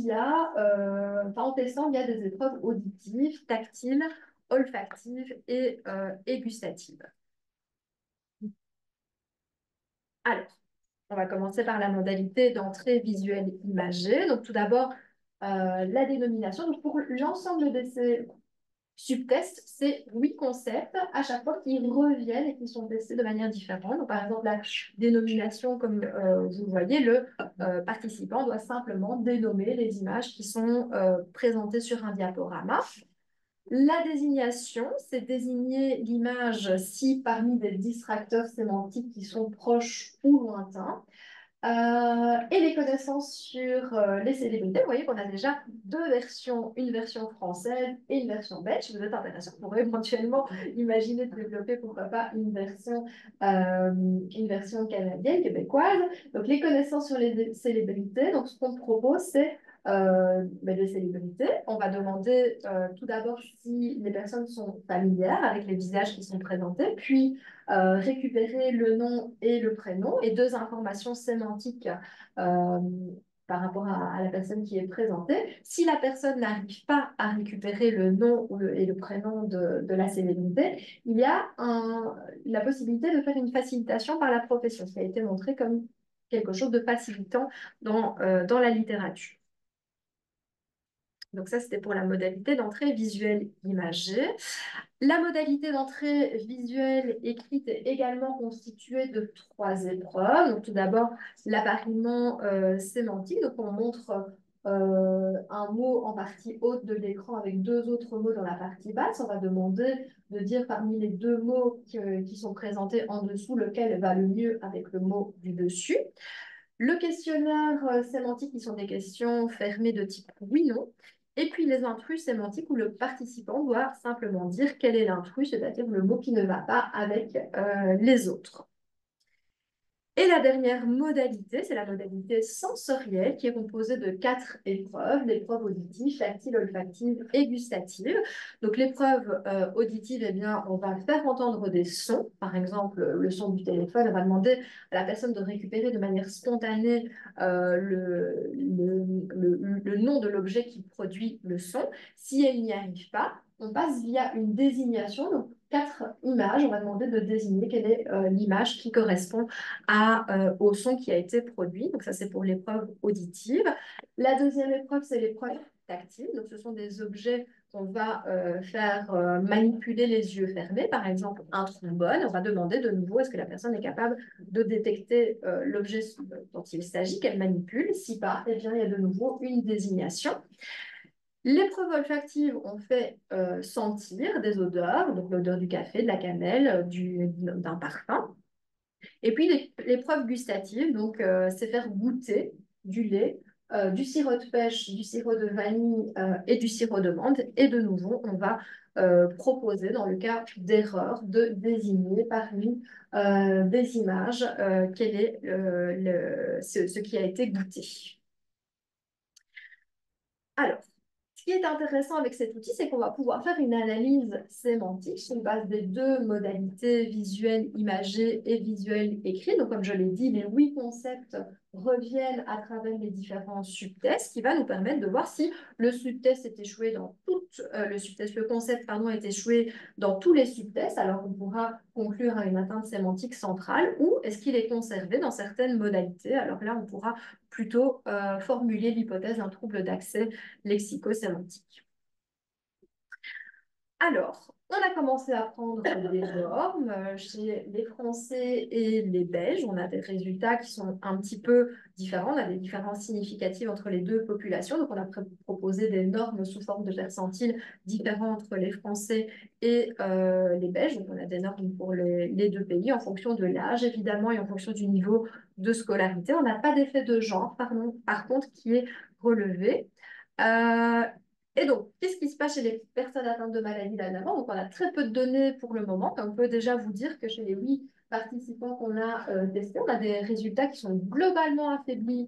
en testant via des épreuves auditives, tactiles, olfactives et gustatives. Alors, on va commencer par la modalité d'entrée visuelle imagée. Donc, tout d'abord, la dénomination. Donc, pour l'ensemble de ces subtests, c'est 8 concepts à chaque fois qui reviennent et qui sont testés de manière différente. Donc, par exemple, la dénomination, comme vous voyez, le participant doit simplement dénommer les images qui sont présentées sur un diaporama. La désignation, c'est désigner l'image si parmi des distracteurs sémantiques qui sont proches ou lointains. Et les connaissances sur les célébrités, vous voyez qu'on a déjà 2 versions, une version française et une version belge. Si vous êtes intéressé, on pourrait éventuellement imaginer de développer, pourquoi pas, une version canadienne, québécoise. Donc, les connaissances sur les célébrités, donc ce qu'on propose, c'est des célébrités. On va demander tout d'abord si les personnes sont familières avec les visages qui sont présentés, puis récupérer le nom et le prénom et 2 informations sémantiques par rapport à la personne qui est présentée. Si la personne n'arrive pas à récupérer le nom et le prénom de la célébrité, il y a la possibilité de faire une facilitation par la profession, ce qui a été montré comme quelque chose de facilitant dans la littérature. Donc ça, c'était pour la modalité d'entrée visuelle imagée. La modalité d'entrée visuelle écrite est également constituée de 3 épreuves. Donc tout d'abord, l'appariement sémantique. Donc on montre un mot en partie haute de l'écran avec 2 autres mots dans la partie basse. On va demander de dire parmi les 2 mots qui sont présentés en dessous, lequel va le mieux avec le mot du dessus. Le questionnaire sémantique, qui sont des questions fermées de type oui/non. Et puis les intrus sémantiques où le participant doit simplement dire quel est l'intrus, c'est-à-dire le mot qui ne va pas avec les autres. Et la dernière modalité, c'est la modalité sensorielle qui est composée de 4 épreuves, l'épreuve auditive, tactile, olfactive et gustative. Donc l'épreuve auditive, eh bien, on va faire entendre des sons, par exemple le son du téléphone, on va demander à la personne de récupérer de manière spontanée le nom de l'objet qui produit le son. Si elle n'y arrive pas, on passe via une désignation, donc 4 images, on va demander de désigner quelle est l'image qui correspond au son qui a été produit. Donc ça, c'est pour l'épreuve auditive. La deuxième épreuve, c'est l'épreuve tactile. Donc ce sont des objets qu'on va faire manipuler les yeux fermés. Par exemple, un trombone. On va demander de nouveau, est-ce que la personne est capable de détecter l'objet dont il s'agit, qu'elle manipule. Si pas, eh bien, il y a de nouveau une désignation. L'épreuve olfactive, on fait sentir des odeurs, donc l'odeur du café, de la cannelle, d'un parfum. Et puis l'épreuve gustative, donc c'est faire goûter du lait, du sirop de pêche, du sirop de vanille et du sirop de menthe. Et de nouveau, on va proposer, dans le cas d'erreur, de désigner parmi des images quel est ce qui a été goûté. Alors, ce qui est intéressant avec cet outil, c'est qu'on va pouvoir faire une analyse sémantique sur base des 2 modalités visuelles imagées et visuelles écrites. Donc, comme je l'ai dit, les 8 concepts reviennent à travers les différents subtests, ce qui va nous permettre de voir si le subtest est échoué dans le concept est échoué dans tous les subtests. Alors, on pourra conclure à une atteinte sémantique centrale, ou est-ce qu'il est conservé dans certaines modalités. Alors là, on pourra plutôt formuler l'hypothèse d'un trouble d'accès lexico-sémantique. Alors, On a commencé à prendre des normes chez les Français et les Belges. On a des résultats qui sont un petit peu différents. On a des différences significatives entre les deux populations. Donc, on a proposé des normes sous forme de percentiles différents entre les Français et les Belges. Donc, on a des normes pour les deux pays en fonction de l'âge, évidemment, et en fonction du niveau de scolarité. On n'a pas d'effet de genre, pardon, par contre, qui est relevé. Euh, et donc, qu'est-ce qui se passe chez les personnes atteintes de maladies d'Alzheimer? Donc, on a très peu de données pour le moment. On peut déjà vous dire que chez les 8 participants qu'on a testés, on a des résultats qui sont globalement affaiblis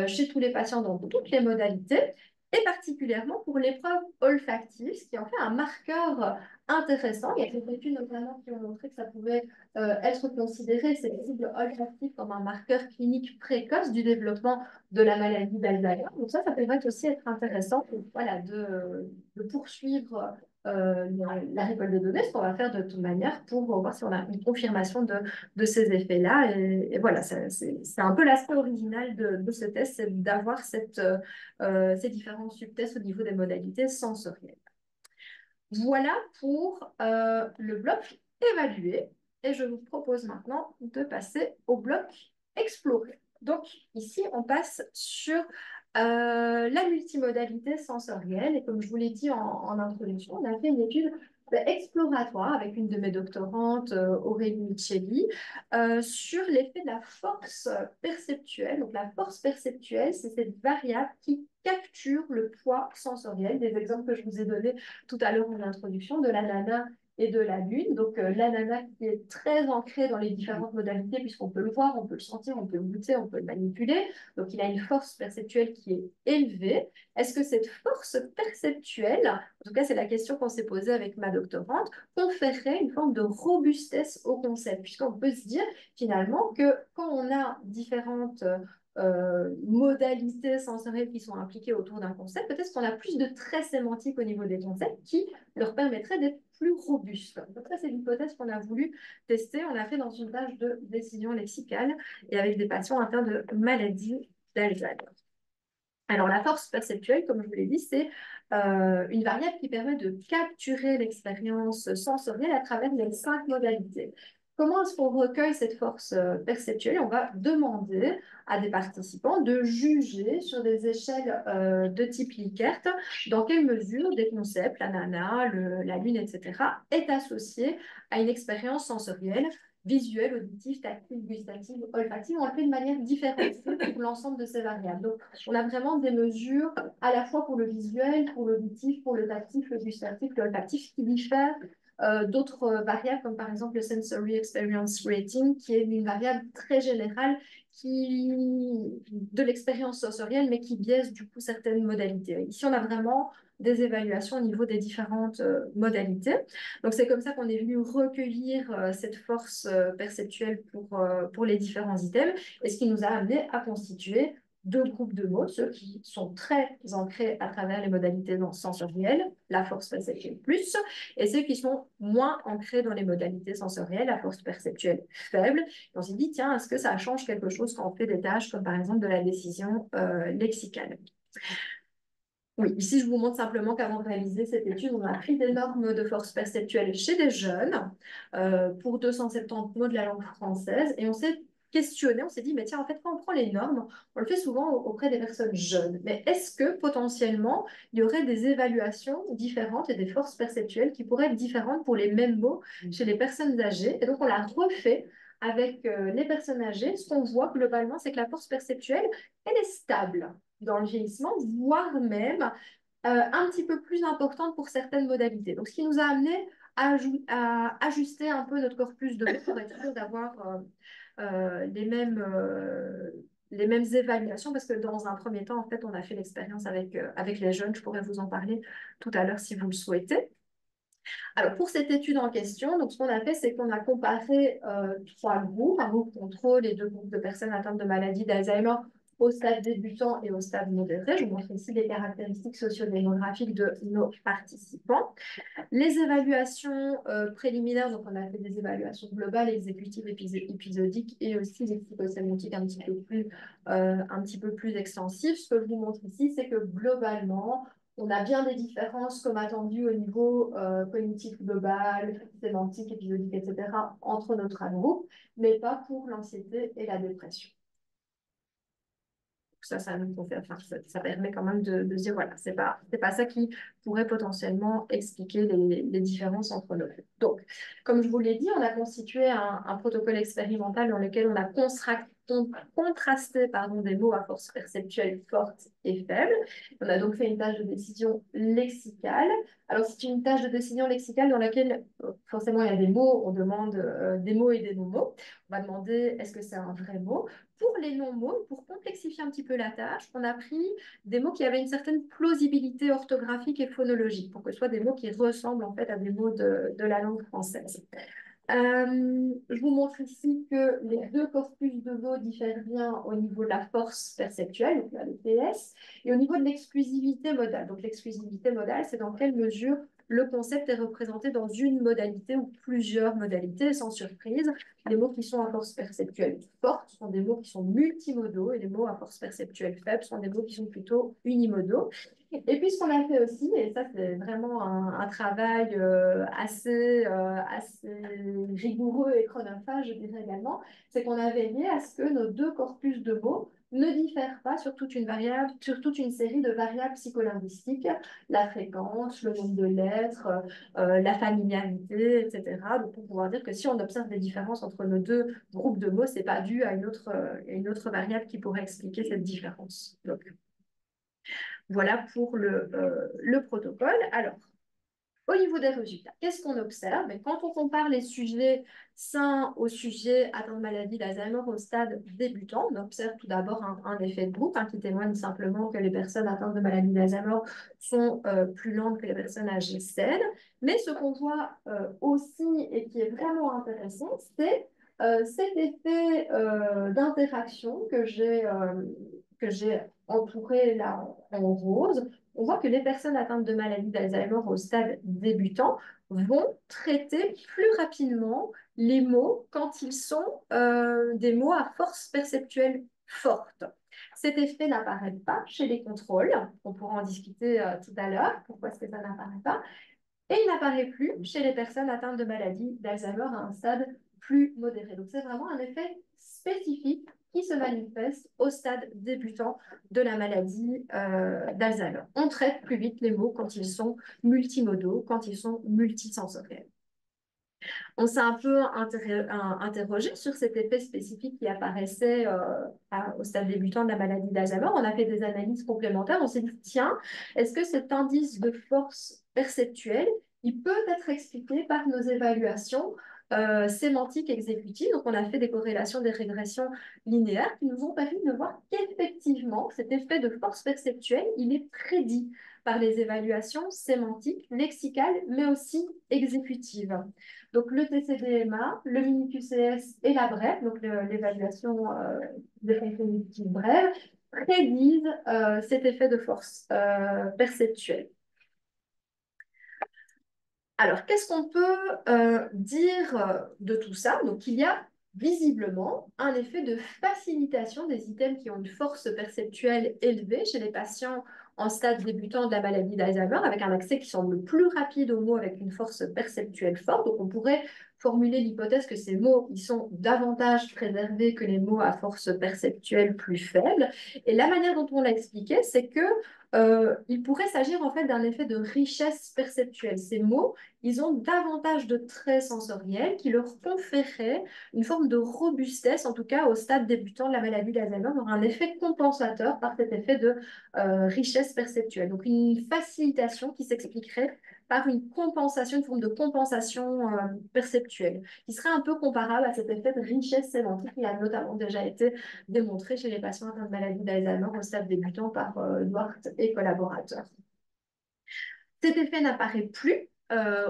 chez tous les patients dans toutes les modalités, et particulièrement pour l'épreuve olfactive, ce qui en fait un marqueur intéressant. Il y a des études notamment qui ont montré que ça pouvait être considéré, ces cibles olfactives, comme un marqueur clinique précoce du développement de la maladie d'Alzheimer. Donc ça pourrait aussi être intéressant voilà, de poursuivre la récolte de données, ce qu'on va faire de toute manière pour voir si on a une confirmation de ces effets-là. Et voilà, c'est un peu l'aspect original de ce test, c'est d'avoir ces différents subtests au niveau des modalités sensorielles. Voilà pour le bloc évalué. Et je vous propose maintenant de passer au bloc exploré. Donc ici, on passe sur la multimodalité sensorielle. Et comme je vous l'ai dit en introduction, on a fait une étude exploratoire avec une de mes doctorantes, Aurélie Micheli, sur l'effet de la force perceptuelle. Donc la force perceptuelle, c'est cette variable qui capture le poids sensoriel. Des exemples que je vous ai donnés tout à l'heure en introduction, de l'ananas et de la lune. Donc l'ananas qui est très ancré dans les différentes modalités, puisqu'on peut le voir, on peut le sentir, on peut le goûter, on peut le manipuler. Donc il a une force perceptuelle qui est élevée. Est-ce que cette force perceptuelle, en tout cas c'est la question qu'on s'est posée avec ma doctorante, conférerait une forme de robustesse au concept, puisqu'on peut se dire finalement que quand on a différentes modalités sensorielles qui sont impliquées autour d'un concept, peut-être qu'on a plus de traits sémantiques au niveau des concepts qui leur permettraient d'être plus robustes. Donc ça, c'est l'hypothèse qu'on a voulu tester. On l'a fait dans une tâche de décision lexicale et avec des patients atteints de maladies d'Alzheimer. Alors, la force perceptuelle, comme je vous l'ai dit, c'est une variable qui permet de capturer l'expérience sensorielle à travers les 5 modalités. Comment est-ce qu'on recueille cette force perceptuelle? On va demander à des participants de juger sur des échelles de type Likert dans quelle mesure des concepts, l'ananas, la lune, etc., est associé à une expérience sensorielle visuelle, auditive, tactile, gustative, olfactive. On le fait de manière différenciée pour l'ensemble de ces variables. Donc, on a vraiment des mesures à la fois pour le visuel, pour l'auditif, pour le tactif, le gustatif, l'olfactif, qui diffèrent d'autres variables, comme par exemple le Sensory Experience Rating, qui est une variable très générale de l'expérience sensorielle, mais qui biaise du coup certaines modalités. Ici, on a vraiment des évaluations au niveau des différentes modalités. Donc, c'est comme ça qu'on est venu recueillir cette force perceptuelle pour les différents items, et ce qui nous a amené à constituer 2 groupes de mots, ceux qui sont très ancrés à travers les modalités sensorielles, la force perceptuelle plus, et ceux qui sont moins ancrés dans les modalités sensorielles, la force perceptuelle faible. Et on s'est dit, tiens, est-ce que ça change quelque chose quand on fait des tâches comme par exemple de la décision lexicale? Oui, ici, je vous montre simplement qu'avant de réaliser cette étude, on a pris des normes de force perceptuelle chez des jeunes pour 270 mots de la langue française et on s'est questionné, on s'est dit, mais tiens, en fait, quand on prend les normes, on le fait souvent auprès des personnes jeunes. Mais est-ce que potentiellement, il y aurait des évaluations différentes et des forces perceptuelles qui pourraient être différentes pour les mêmes mots chez les personnes âgées? Et donc, on l'a refait avec les personnes âgées. Ce qu'on voit globalement, c'est que la force perceptuelle, elle est stable dans le vieillissement, voire même un petit peu plus importante pour certaines modalités. Donc, ce qui nous a amené à ajuster un peu notre corpus de mots pour être sûr d'avoir les mêmes évaluations, parce que dans un premier temps, en fait, on a fait l'expérience avec les jeunes. Je pourrais vous en parler tout à l'heure si vous le souhaitez. Alors, pour cette étude en question, donc, ce qu'on a fait, c'est qu'on a comparé 3 groupes, un groupe contrôle et 2 groupes de personnes atteintes de maladie d'Alzheimer au stade débutant et au stade modéré. Je vous montre ici les caractéristiques sociodémographiques de nos participants. Les évaluations préliminaires, donc on a fait des évaluations globales, exécutives, épisodiques et aussi des psychosémantiques un petit peu plus extensives. Ce que je vous montre ici, c'est que globalement, On a bien des différences, comme attendu, au niveau cognitif global, sémantique, épisodique, etc., entre nos trois groupes, mais pas pour l'anxiété et la dépression. Ça nous confère, enfin, ça permet quand même de se dire, voilà, c'est pas ça qui pourrait potentiellement expliquer les différences entre nous. Donc, comme je vous l'ai dit, on a constitué un protocole expérimental dans lequel on a contrasté des mots à force perceptuelle forte et faible. On a donc fait une tâche de décision lexicale. Alors, c'est une tâche de décision lexicale dans laquelle, forcément, il y a des mots, on demande des mots et des non-mots. On va demander, est-ce que c'est un vrai mot? Pour les non-mots, pour complexifier un petit peu la tâche, on a pris des mots qui avaient une certaine plausibilité orthographique et phonologique, pour que ce soit des mots qui ressemblent en fait à des mots de la langue française. Je vous montre ici que les deux corpus de mots diffèrent bien au niveau de la force perceptuelle, donc là, le PS, et au niveau de l'exclusivité modale. Donc l'exclusivité modale, c'est dans quelle mesure le concept est représenté dans une modalité ou plusieurs modalités. Sans surprise, les mots qui sont à force perceptuelle forte sont des mots qui sont multimodaux et les mots à force perceptuelle faible sont des mots qui sont plutôt unimodaux. Et puis, ce qu'on a fait aussi, et ça, c'est vraiment un travail assez rigoureux et chronophage, je dirais également, c'est qu'on a veillé à ce que nos deux corpus de mots ne diffèrent pas sur toute une variable, sur toute une série de variables psycholinguistiques, la fréquence, le nombre de lettres, la familiarité, etc. Donc, pour pouvoir dire que si on observe des différences entre nos deux groupes de mots, ce n'est pas dû à une autre variable qui pourrait expliquer cette différence. Donc, voilà pour le protocole. Alors, au niveau des résultats, qu'est-ce qu'on observe? Et quand on compare les sujets sains aux sujets atteints de maladie d'Alzheimer au stade débutant, on observe tout d'abord un effet de groupe qui témoigne simplement que les personnes atteintes de maladie d'Alzheimer sont plus lentes que les personnes âgées saines. Mais ce qu'on voit aussi et qui est vraiment intéressant, c'est cet effet d'interaction que j'ai entouré là en rose. On voit que les personnes atteintes de maladie d'Alzheimer au stade débutant vont traiter plus rapidement les mots quand ils sont des mots à force perceptuelle forte. Cet effet n'apparaît pas chez les contrôles. On pourra en discuter tout à l'heure. Pourquoi est-ce que ça n'apparaît pas? Et il n'apparaît plus chez les personnes atteintes de maladie d'Alzheimer à un stade plus modéré. Donc c'est vraiment un effet spécifique qui se manifeste au stade débutant de la maladie d'Alzheimer. On traite plus vite les mots quand ils sont multimodaux, quand ils sont multisensoriels. On s'est un peu interrogé sur cet effet spécifique qui apparaissait au stade débutant de la maladie d'Alzheimer. On a fait des analyses complémentaires. On s'est dit, tiens, est-ce que cet indice de force perceptuelle, il peut être expliqué par nos évaluations sémantiques exécutives? Donc, on a fait des corrélations, des régressions linéaires qui nous ont permis de voir qu'effectivement, cet effet de force perceptuelle, il est prédit par les évaluations sémantiques, lexicales, mais aussi exécutives. Donc, le TCDMA, le mini-QCS et la BREF, donc l'évaluation des fonctions cognitives brèves, prédisent cet effet de force perceptuelle. Alors, qu'est-ce qu'on peut dire de tout ça? Donc, il y a visiblement un effet de facilitation des items qui ont une force perceptuelle élevée chez les patients en stade débutant de la maladie d'Alzheimer, avec un accès qui semble plus rapide aux mots avec une force perceptuelle forte. Donc, on pourrait formuler l'hypothèse que ces mots, ils sont davantage préservés que les mots à force perceptuelle plus faible. Et la manière dont on l'a expliqué, c'est que il pourrait s'agir en fait d'un effet de richesse perceptuelle. Ces mots, ils ont davantage de traits sensoriels qui leur conféreraient une forme de robustesse, en tout cas au stade débutant de la maladie d'Alzheimer, dans un effet compensateur par cet effet de richesse perceptuelle. Donc une facilitation qui s'expliquerait par une compensation, une forme de compensation perceptuelle, qui serait un peu comparable à cet effet de richesse sémantique qui a notamment déjà été démontré chez les patients atteints de maladie d'Alzheimer au stade débutant par Duarte et collaborateurs. Cet effet n'apparaît plus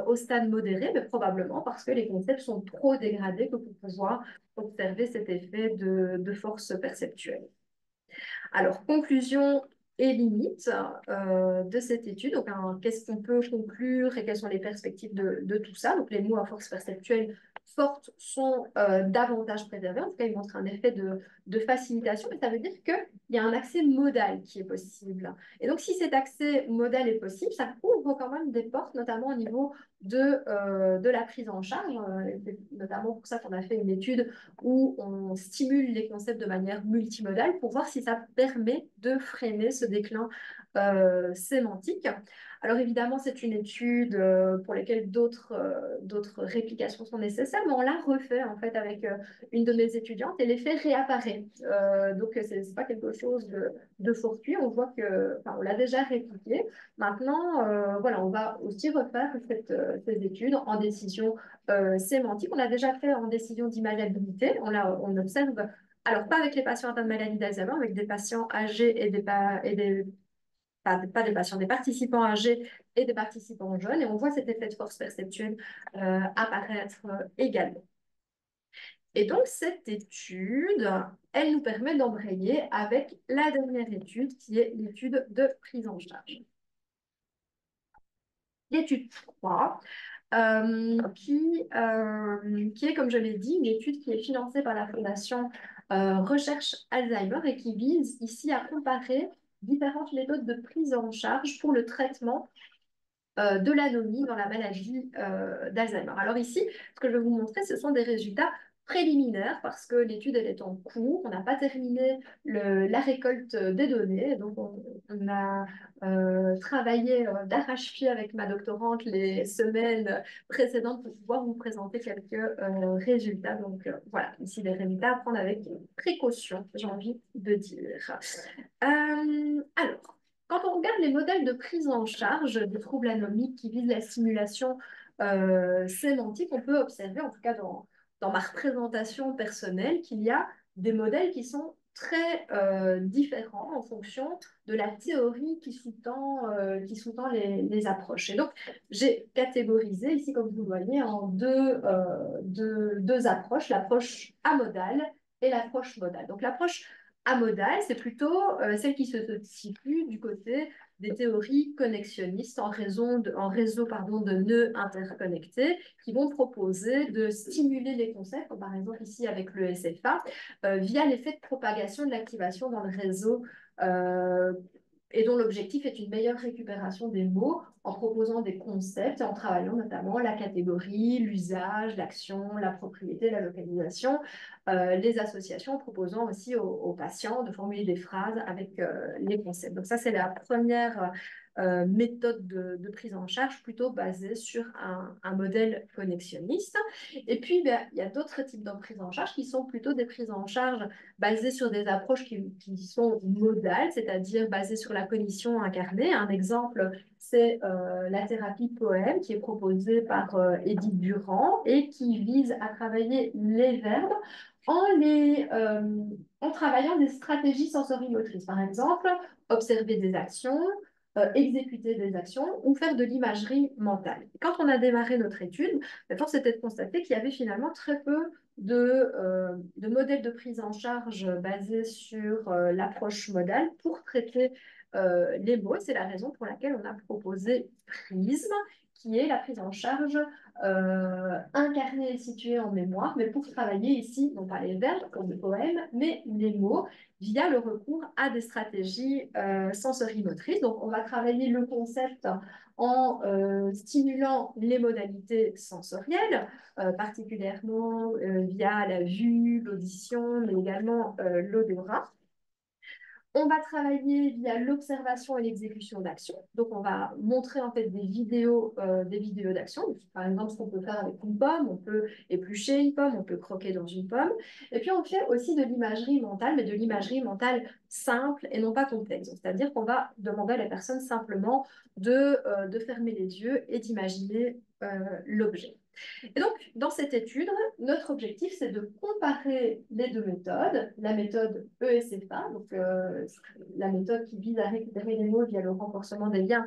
au stade modéré, mais probablement parce que les concepts sont trop dégradés que pour pouvoir observer cet effet de force perceptuelle. Alors, conclusion et limites de cette étude. Donc, qu'est-ce qu'on peut conclure et quelles sont les perspectives de tout ça. Donc, les mots à force perceptuelle forte sont davantage préservés. En tout cas, ils montrent un effet de facilitation, mais ça veut dire qu'il y a un accès modal qui est possible. Et donc, si cet accès modal est possible, ça ouvre quand même des portes, notamment au niveau de la prise en charge. Notamment pour ça qu'on a fait une étude où on stimule les concepts de manière multimodale pour voir si ça permet de freiner ce déclin sémantique. Alors évidemment, c'est une étude pour laquelle d'autres réplications sont nécessaires, mais on l'a refait en fait avec une de mes étudiantes et l'effet réapparaît. Donc, ce n'est pas quelque chose de fortuit. On voit que, enfin, on l'a déjà répliqué. Maintenant, voilà, on va aussi refaire ces études en décision sémantique. On l'a déjà fait en décision d'imageabilité. On observe, alors pas avec les patients atteints de maladie d'Alzheimer, avec des patients âgés et pas des patients, des participants âgés et des participants jeunes. Et on voit cet effet de force perceptuelle apparaître également. Et donc, cette étude, elle nous permet d'embrayer avec la dernière étude, qui est l'étude de prise en charge. L'étude 3, qui est, comme je l'ai dit, une étude qui est financée par la Fondation Recherche Alzheimer et qui vise ici à comparer différentes méthodes de prise en charge pour le traitement de l'anomie dans la maladie d'Alzheimer. Alors ici, ce que je vais vous montrer, ce sont des résultats préliminaires parce que l'étude elle est en cours, on n'a pas terminé la récolte des données, donc on a travaillé d'arrache-pied avec ma doctorante les semaines précédentes pour pouvoir vous présenter quelques résultats. Donc voilà, ici les résultats à prendre avec précaution, j'ai envie de dire. Alors, quand on regarde les modèles de prise en charge des troubles anomiques qui visent la stimulation sémantique, on peut observer, en tout cas dans ma représentation personnelle, qu'il y a des modèles qui sont très différents en fonction de la théorie qui sous-tend les approches. Et donc, j'ai catégorisé ici, comme vous le voyez, en deux approches, l'approche amodale et l'approche modale. Donc, l'approche amodale, c'est plutôt celle qui se situe du côté des théories connexionnistes en réseau de nœuds interconnectés qui vont proposer de stimuler les concepts, comme par exemple ici avec le SFA, via l'effet de propagation de l'activation dans le réseau et dont l'objectif est une meilleure récupération des mots en proposant des concepts et en travaillant notamment la catégorie, l'usage, l'action, la propriété, la localisation, les associations, en proposant aussi aux patients de formuler des phrases avec les concepts. Donc ça, c'est la première méthode de prise en charge plutôt basée sur un modèle connexionniste. Et puis, ben, il y a d'autres types de prises en charge qui sont plutôt des prises en charge basées sur des approches qui sont modales, c'est-à-dire basées sur la cognition incarnée. Un exemple, c'est la thérapie poème qui est proposée par Edith Durand et qui vise à travailler les verbes en travaillant des stratégies sensorimotrices. Par exemple, observer des actions, exécuter des actions ou faire de l'imagerie mentale. Quand on a démarré notre étude, la force était de constater qu'il y avait finalement très peu de modèles de prise en charge basés sur l'approche modale pour traiter les mots. C'est la raison pour laquelle on a proposé PRISM, qui est la prise en charge incarnée et située en mémoire, mais pour travailler ici, non pas les verbes comme le poème, mais les mots via le recours à des stratégies sensorimotrices. Donc, on va travailler le concept en stimulant les modalités sensorielles, particulièrement via la vue, l'audition, mais également l'odorat. On va travailler via l'observation et l'exécution d'actions. Donc, on va montrer en fait des vidéos d'action. Par exemple, ce qu'on peut faire avec une pomme, on peut éplucher une pomme, on peut croquer dans une pomme. Et puis, on fait aussi de l'imagerie mentale, mais de l'imagerie mentale simple et non pas complexe. C'est-à-dire qu'on va demander à la personne simplement de fermer les yeux et d'imaginer l'objet. Et donc, dans cette étude, notre objectif, c'est de comparer les deux méthodes, la méthode ESFA, donc la méthode qui vise à récupérer les mots via le renforcement des liens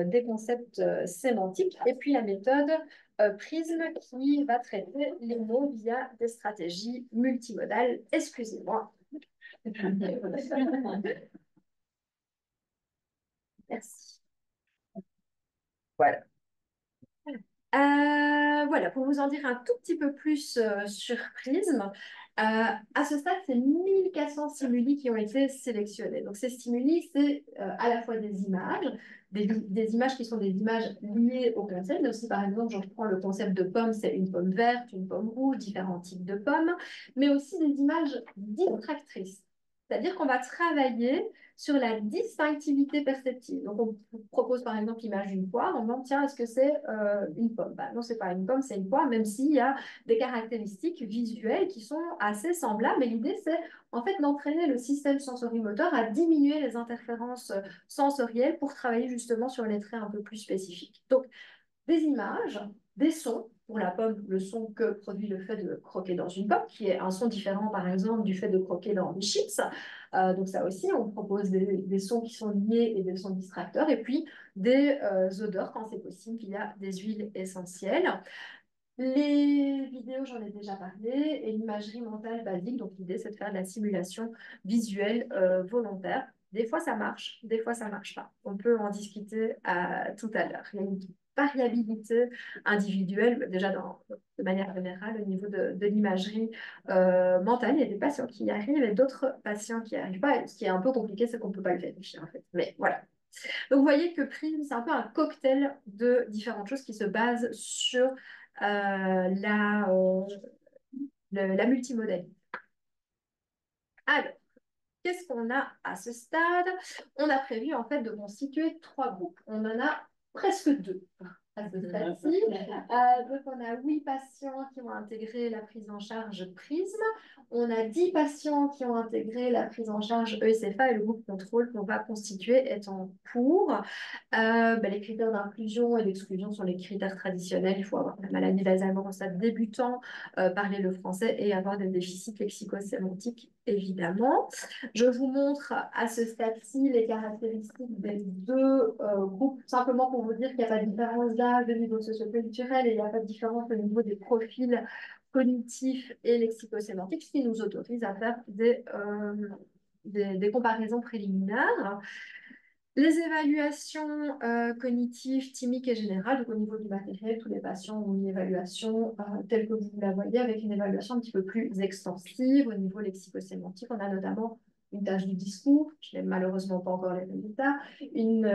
des concepts sémantiques, et puis la méthode PRISM qui va traiter les mots via des stratégies multimodales. Excusez-moi. Merci. Voilà. Voilà, pour vous en dire un tout petit peu plus sur Prism, à ce stade, c'est 1400 stimuli qui ont été sélectionnés. Donc, ces stimuli, c'est à la fois des images, des images qui sont des images liées au concept. Donc, si par exemple, je prends le concept de pomme, c'est une pomme verte, une pomme rouge, différents types de pommes, mais aussi des images distractrices. C'est-à-dire qu'on va travailler sur la distinctivité perceptive. Donc, on propose par exemple l'image d'une poire, on demande, tiens, est-ce que c'est une pomme? Bah, non, c'est pas une pomme, c'est une poire, même s'il y a des caractéristiques visuelles qui sont assez semblables. Mais l'idée, c'est en fait d'entraîner le système sensorimoteur à diminuer les interférences sensorielles pour travailler justement sur les traits un peu plus spécifiques. Donc, des images, des sons. Pour la pomme, le son que produit le fait de croquer dans une pomme, qui est un son différent, par exemple, du fait de croquer dans des chips. Donc ça aussi, on propose des sons qui sont liés et des sons distracteurs, et puis des odeurs, quand c'est possible, via des huiles essentielles. Les vidéos, j'en ai déjà parlé, et l'imagerie mentale basique. Donc l'idée, c'est de faire de la simulation visuelle volontaire. Des fois, ça marche, des fois, ça marche pas. On peut en discuter tout à l'heure. Il y a une variabilité individuelle, déjà de manière générale, au niveau de l'imagerie mentale. Il y a des patients qui y arrivent et d'autres patients qui n'y arrivent pas. Ce qui est un peu compliqué, c'est qu'on ne peut pas le vérifier, en fait. Mais voilà. Donc, vous voyez que Prism, c'est un peu un cocktail de différentes choses qui se basent sur la multimodalité. Alors, qu'est-ce qu'on a à ce stade? On a prévu en fait de constituer 3 groupes. On en a presque 2 à ce stade-ci. Donc, on a 8 patients qui ont intégré la prise en charge PRISM. On a 10 patients qui ont intégré la prise en charge ESFA et le groupe contrôle qu'on va constituer est en cours. Les critères d'inclusion et d'exclusion sont les critères traditionnels. Il faut avoir la maladie d'Alzheimer en stade débutant, parler le français et avoir des déficits lexico-sémantiques, évidemment. Je vous montre à ce stade-ci les caractéristiques des 2 groupes, simplement pour vous dire qu'il n'y a pas de différence d'âge, de niveau socio-culturel et il n'y a pas de différence au niveau des profils cognitifs et lexico-sémantiques, ce qui nous autorise à faire des comparaisons préliminaires. Les évaluations cognitives, thymiques et générales, donc au niveau du matériel, tous les patients ont une évaluation telle que vous la voyez, avec une évaluation un petit peu plus extensive. Au niveau lexico-sémantique, on a notamment une tâche du discours, je n'ai malheureusement pas encore les résultats, une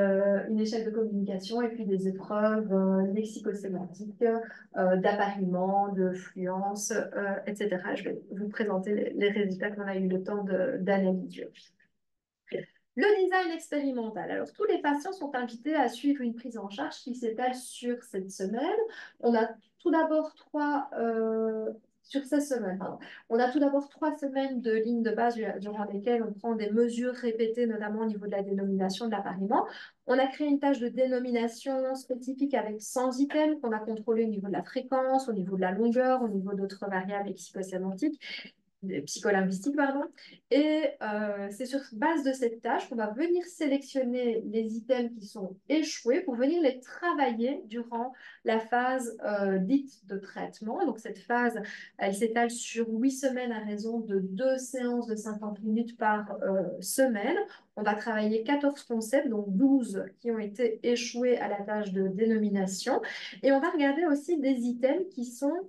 échelle de communication et puis des épreuves lexico-sémantiques, d'appariement, de fluence, etc. Je vais vous présenter les résultats qu'on a eu le temps d'analyser. Le design expérimental. Alors, tous les patients sont invités à suivre une prise en charge qui s'étale sur cette semaine. On a tout d'abord sur 16 semaines, pardon. On a tout d'abord 3 semaines de lignes de base durant lesquelles on prend des mesures répétées, notamment au niveau de la dénomination de l'appariement. On a créé une tâche de dénomination spécifique avec 100 items qu'on a contrôlé au niveau de la fréquence, au niveau de la longueur, au niveau d'autres variables lexico-sémantiques, psycholinguistique, pardon. Et c'est sur base de cette tâche qu'on va venir sélectionner les items qui sont échoués pour venir les travailler durant la phase dite de traitement. Donc cette phase, elle s'étale sur 8 semaines à raison de 2 séances de 50 minutes par semaine. On va travailler 14 concepts, donc 12 qui ont été échoués à la tâche de dénomination. Et on va regarder aussi des items qui sont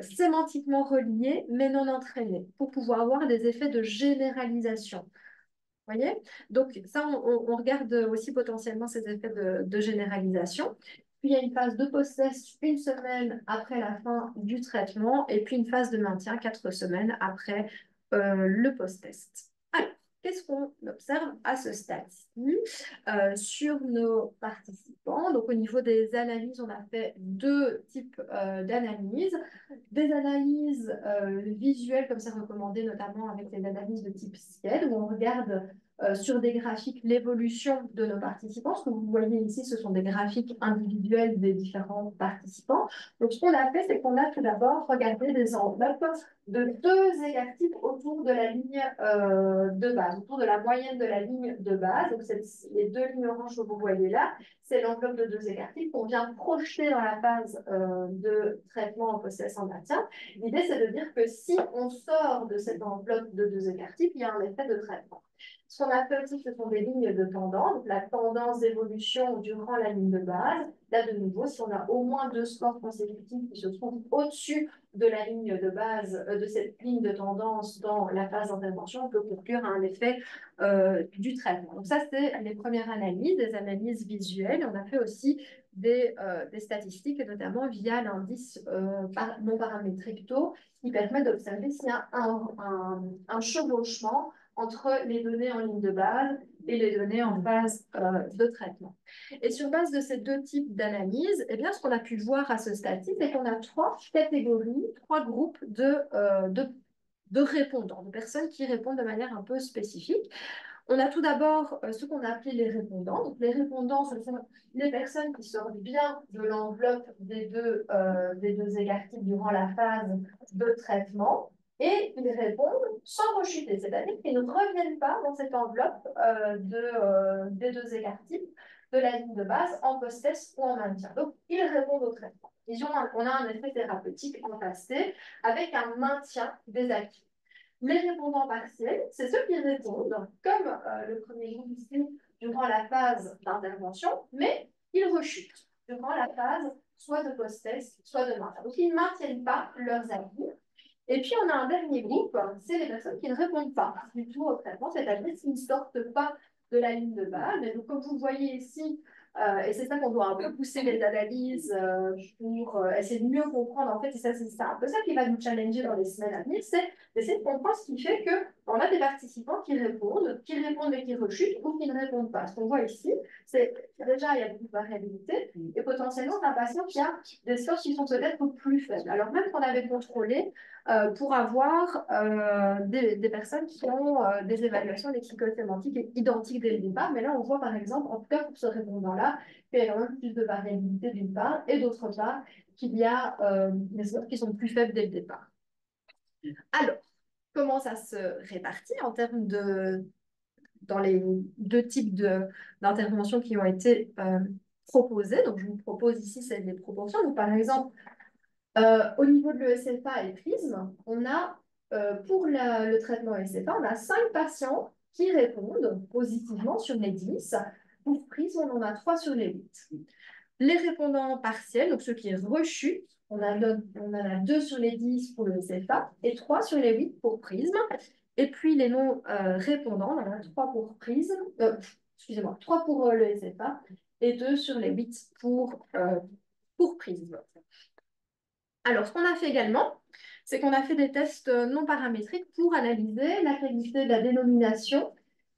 sémantiquement reliés, mais non entraînés, pour pouvoir avoir des effets de généralisation. Vous voyez? Donc, ça, on regarde aussi potentiellement ces effets de généralisation. Puis, il y a une phase de post-test 1 semaine après la fin du traitement, et puis une phase de maintien 4 semaines après le post-test. Alors, qu'est-ce qu'on observe à ce stade-ci sur nos participants? Donc, au niveau des analyses, on a fait 2 types d'analyses. Des analyses visuelles, comme c'est recommandé, notamment avec les analyses de type SCAD, où on regarde sur des graphiques l'évolution de nos participants. Ce que vous voyez ici, ce sont des graphiques individuels des différents participants. Donc, ce qu'on a fait, c'est qu'on a tout d'abord regardé des enveloppes de 2 écarts-types autour de la ligne de base, autour de la moyenne de la ligne de base. Donc, les 2 lignes oranges que vous voyez là, c'est l'enveloppe de 2 écarts-types qu'on vient projeter dans la phase de traitement en post-test en maintien. L'idée, c'est de dire que si on sort de cette enveloppe de 2 écarts-types, il y a un effet de traitement. Ce qu'on appelle aussi, ce sont des lignes de tendance, donc la tendance d'évolution durant la ligne de base. Là, de nouveau, si on a au moins 2 scores consécutifs qui se trouvent au-dessus de la ligne de base, de cette ligne de tendance dans la phase d'intervention, on peut conclure à un effet du traitement. Donc ça, c'est les premières analyses, des analyses visuelles. On a fait aussi des statistiques, notamment via l'indice non paramétrique taux, qui permet d'observer s'il y a un chevauchement entre les données en ligne de base et les données en phase de traitement. Et sur base de ces 2 types d'analyse, eh bien, ce qu'on a pu voir à ce stade-ci, c'est qu'on a 3 catégories, 3 groupes de répondants, de personnes qui répondent de manière un peu spécifique. On a tout d'abord ce qu'on a appelé les répondants. Donc, les répondants, ce sont les personnes qui sortent bien de l'enveloppe des deux écarts-types durant la phase de traitement et ils répondent sans rechuter, c'est-à-dire qu'ils ne reviennent pas dans cette enveloppe des deux écarts-types de la ligne de base en post-test ou en maintien. Donc, ils répondent au traitement. On a un effet thérapeutique en passé avec un maintien des actifs. Les répondants partiels, c'est ceux qui répondent, comme le premier groupe ici, durant la phase d'intervention, mais ils rechutent durant la phase soit de post-test, soit de maintien. Donc, ils ne maintiennent pas leurs acquis. Et puis, on a un dernier groupe, c'est les personnes qui ne répondent pas du tout au traitement, c'est-à-dire qui ne sortent pas de la ligne de base. Et donc, comme vous le voyez ici, et c'est ça qu'on doit un peu pousser les analyses pour essayer de mieux comprendre, en fait, et ça, c'est un peu ça qui va nous challenger dans les semaines à venir, c'est d'essayer de comprendre ce qui fait qu'on a des participants qui répondent mais qui rechutent ou qui ne répondent pas. Ce qu'on voit ici, c'est déjà, il y a beaucoup de variabilité et potentiellement, c'est un patient qui a des scores qui sont peut-être plus faibles. Alors même qu'on avait contrôlé pour avoir des personnes qui ont des évaluations lexico-sémantiques identiques dès le départ. Mais là, on voit par exemple, en tout cas pour ce répondant-là, qu'il y a quand même plus de variabilité d'une part, et d'autre part, qu'il y a des scores qui sont plus faibles dès le départ. Alors, comment ça se répartit en termes dans les 2 types d'interventions qui ont été proposées? Donc, je vous propose ici celle des proportions. Donc, par exemple, au niveau de l'ESFA et PRISM, on a, pour le traitement ESFA, on a 5 patients qui répondent positivement sur les 10. Pour PRISM, on en a 3 sur les 8. Les répondants partiels, donc ceux qui rechutent, on en a 2 sur les 10 pour le ESFA et 3 sur les 8 pour PRISM. Et puis les non-répondants, on en a 3 pour PRISM, excusez-moi, 3 pour le ESFA et 2 sur les 8 pour PRISM. Alors, ce qu'on a fait également, c'est qu'on a fait des tests non paramétriques pour analyser la qualité de la dénomination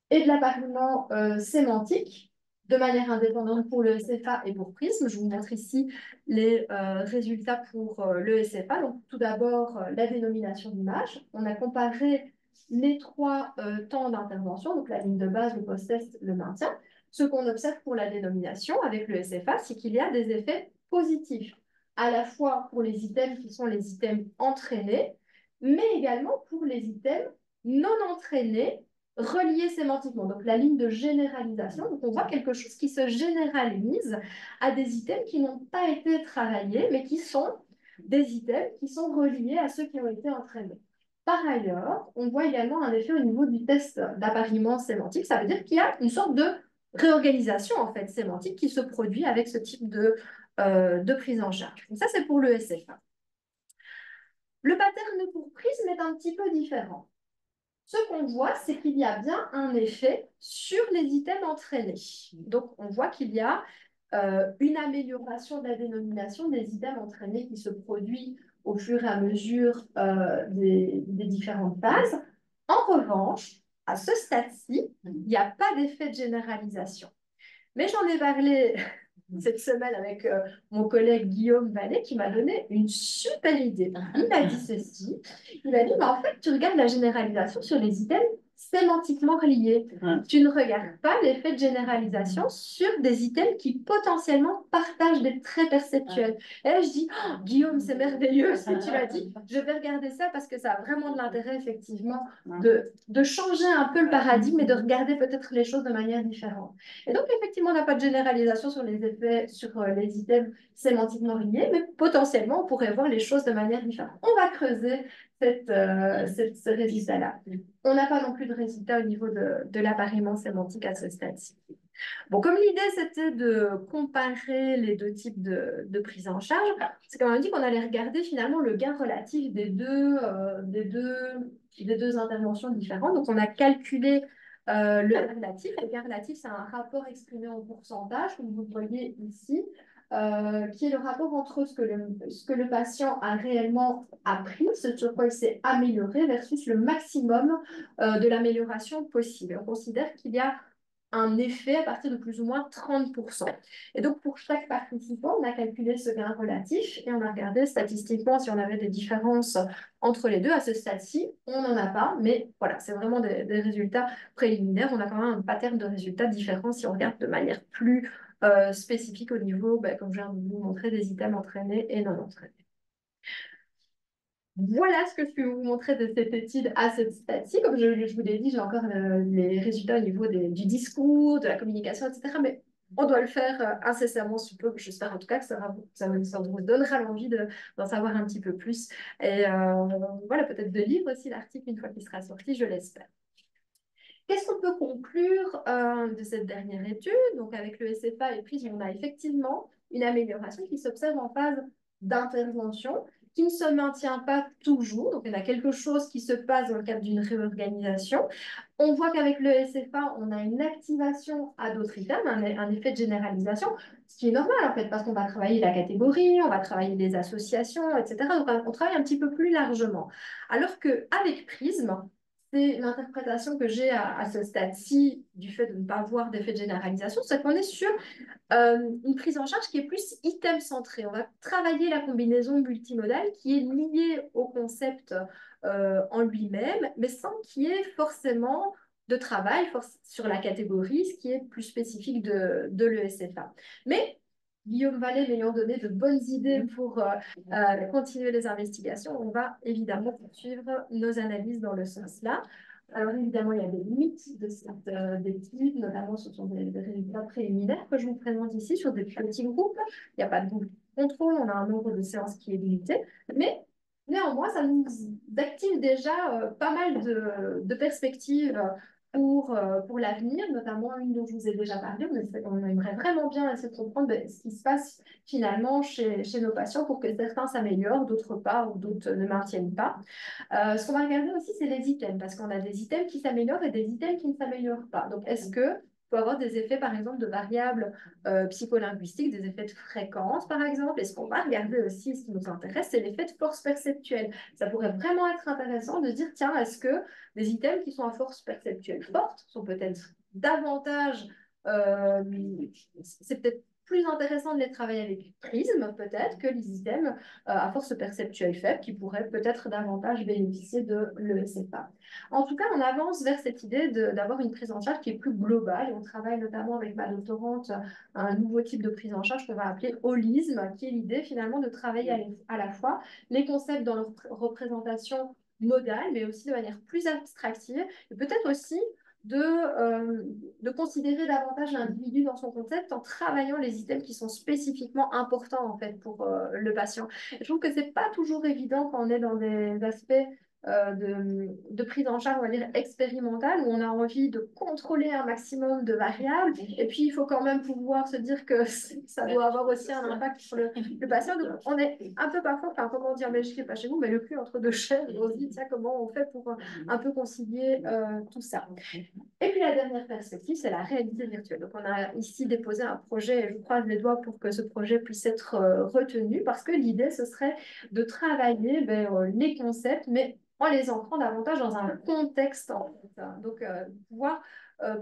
et de l'appariement sémantique de manière indépendante pour le SFA et pour PRISM. Je vous montre ici les résultats pour le SFA. Donc, tout d'abord, la dénomination d'image. On a comparé les 3 temps d'intervention, donc la ligne de base, le post-test, le maintien. Ce qu'on observe pour la dénomination avec le SFA, c'est qu'il y a des effets positifs, à la fois pour les items qui sont les items entraînés, mais également pour les items non entraînés, reliés sémantiquement. Donc, la ligne de généralisation, donc on voit quelque chose qui se généralise à des items qui n'ont pas été travaillés, mais qui sont des items qui sont reliés à ceux qui ont été entraînés. Par ailleurs, on voit également un effet au niveau du test d'appariement sémantique. Ça veut dire qu'il y a une sorte de réorganisation en fait, sémantique qui se produit avec ce type de prise en charge. Donc ça, c'est pour le SFA. Le pattern pour PRISM est un petit peu différent. Ce qu'on voit, c'est qu'il y a bien un effet sur les items entraînés. Donc, on voit qu'il y a une amélioration de la dénomination des items entraînés qui se produit au fur et à mesure des différentes phases. En revanche, à ce stade-ci, il n'y a pas d'effet de généralisation. Mais j'en ai parlé cette semaine avec mon collègue Guillaume Vallée qui m'a donné une super idée. Il m'a dit ceci, il m'a dit, mais en fait, tu regardes la généralisation sur les items sémantiquement reliés. Tu ne regardes pas l'effet de généralisation sur des items qui potentiellement partagent des traits perceptuels. Et là, je dis, oh, Guillaume, c'est merveilleux ce que tu as dit. Je vais regarder ça parce que ça a vraiment de l'intérêt, effectivement, de changer un peu le paradigme et de regarder peut-être les choses de manière différente. Et donc, effectivement, on n'a pas de généralisation sur les effets sur les items sémantiquement reliés, mais potentiellement, on pourrait voir les choses de manière différente. On va creuser ce résultat-là. On n'a pas non plus de résultat au niveau de l'appariement sémantique à ce stade-ci. Bon, comme l'idée, c'était de comparer les deux types de prise en charge, c'est quand même dit qu'on allait regarder finalement le gain relatif des deux interventions différentes. Donc, on a calculé le gain relatif. Le gain relatif, c'est un rapport exprimé en pourcentage, comme vous le voyez ici, qui est le rapport entre ce que le patient a réellement appris, ce sur quoi il s'est amélioré, versus le maximum de l'amélioration possible. On considère qu'il y a un effet à partir de plus ou moins 30%. Et donc, pour chaque participant, on a calculé ce gain relatif et on a regardé statistiquement si on avait des différences entre les deux. À ce stade-ci, on n'en a pas, mais voilà, c'est vraiment des résultats préliminaires. On a quand même un pattern de résultats différents si on regarde de manière plus spécifique au niveau, comme je viens de vous montrer, des items entraînés et non entraînés. Voilà ce que je peux vous montrer de cette étude à cette stade-ci. Comme je vous l'ai dit, j'ai encore les résultats au niveau du discours, de la communication, etc. Mais on doit le faire incessamment sous peu. J'espère en tout cas que ça vous donnera l'envie d'en savoir un petit peu plus. Et voilà, peut-être de lire aussi l'article une fois qu'il sera sorti, je l'espère. Qu'est-ce qu'on peut conclure de cette dernière étude? Donc, avec le SFA et PRISM, on a effectivement une amélioration qui s'observe en phase d'intervention, qui ne se maintient pas toujours. Donc, il y a quelque chose qui se passe dans le cadre d'une réorganisation. On voit qu'avec le SFA, on a une activation à d'autres items, un effet de généralisation, ce qui est normal en fait, parce qu'on va travailler la catégorie, on va travailler les associations, etc. Donc, on travaille un petit peu plus largement. Alors qu'avec PRISM, c'est l'interprétation que j'ai à ce stade-ci du fait de ne pas voir d'effet de généralisation, c'est qu'on est sur une prise en charge qui est plus item-centrée. On va travailler la combinaison multimodale qui est liée au concept en lui-même, mais sans qu'il y ait forcément de travail sur la catégorie, ce qui est plus spécifique de l'ESFA. Mais Guillaume Vallée m'ayant donné de bonnes idées pour continuer les investigations, on va évidemment poursuivre nos analyses dans le sens-là. Alors évidemment, il y a des limites de cette étude, notamment ce sont des résultats préliminaires que je vous présente ici sur des petits groupes. Il n'y a pas de groupe de contrôle, on a un nombre de séances qui est limité, mais néanmoins, ça nous active déjà pas mal de perspectives pour l'avenir, notamment une dont je vous ai déjà parlé. On aimerait vraiment bien essayer de comprendre ce qui se passe finalement chez nos patients pour que certains s'améliorent, d'autres pas ou d'autres ne maintiennent pas. Ce qu'on va regarder aussi, c'est les items, parce qu'on a des items qui s'améliorent et des items qui ne s'améliorent pas. Donc, est-ce que peut avoir des effets, par exemple, de variables psycholinguistiques, des effets de fréquence, par exemple. Et ce qu'on va regarder aussi, ce qui nous intéresse, c'est l'effet de force perceptuelle. Ça pourrait vraiment être intéressant de dire, tiens, est-ce que des items qui sont à force perceptuelle forte sont peut-être davantage... c'est peut-être plus intéressant de les travailler avec prisme, peut-être, que les items à force perceptuelle faible, qui pourraient peut-être davantage bénéficier de l'ESFA. En tout cas, on avance vers cette idée d'avoir une prise en charge qui est plus globale. On travaille notamment avec ma doctorante un nouveau type de prise en charge qu'on va appeler holisme, qui est l'idée finalement de travailler à la fois les concepts dans leur représentation modale, mais aussi de manière plus abstractive, et peut-être aussi de considérer davantage l'individu dans son concept en travaillant les items qui sont spécifiquement importants en fait pour le patient. Je trouve que c'est pas toujours évident quand on est dans des aspects de prise en charge, on va dire, expérimentale, où on a envie de contrôler un maximum de variables. Et puis, il faut quand même pouvoir se dire que ça doit avoir aussi un impact sur le patient. Donc, on est un peu parfois, enfin, comment dire, mais je ne sais pas chez vous, mais le cul entre deux chaises, on se dit, tiens, comment on fait pour un peu concilier tout ça. Et puis, la dernière perspective, c'est la réalité virtuelle. Donc, on a ici déposé un projet, et je croise les doigts pour que ce projet puisse être retenu, parce que l'idée, ce serait de travailler les concepts, mais en les ancrant davantage dans un contexte, en fait. Donc, pouvoir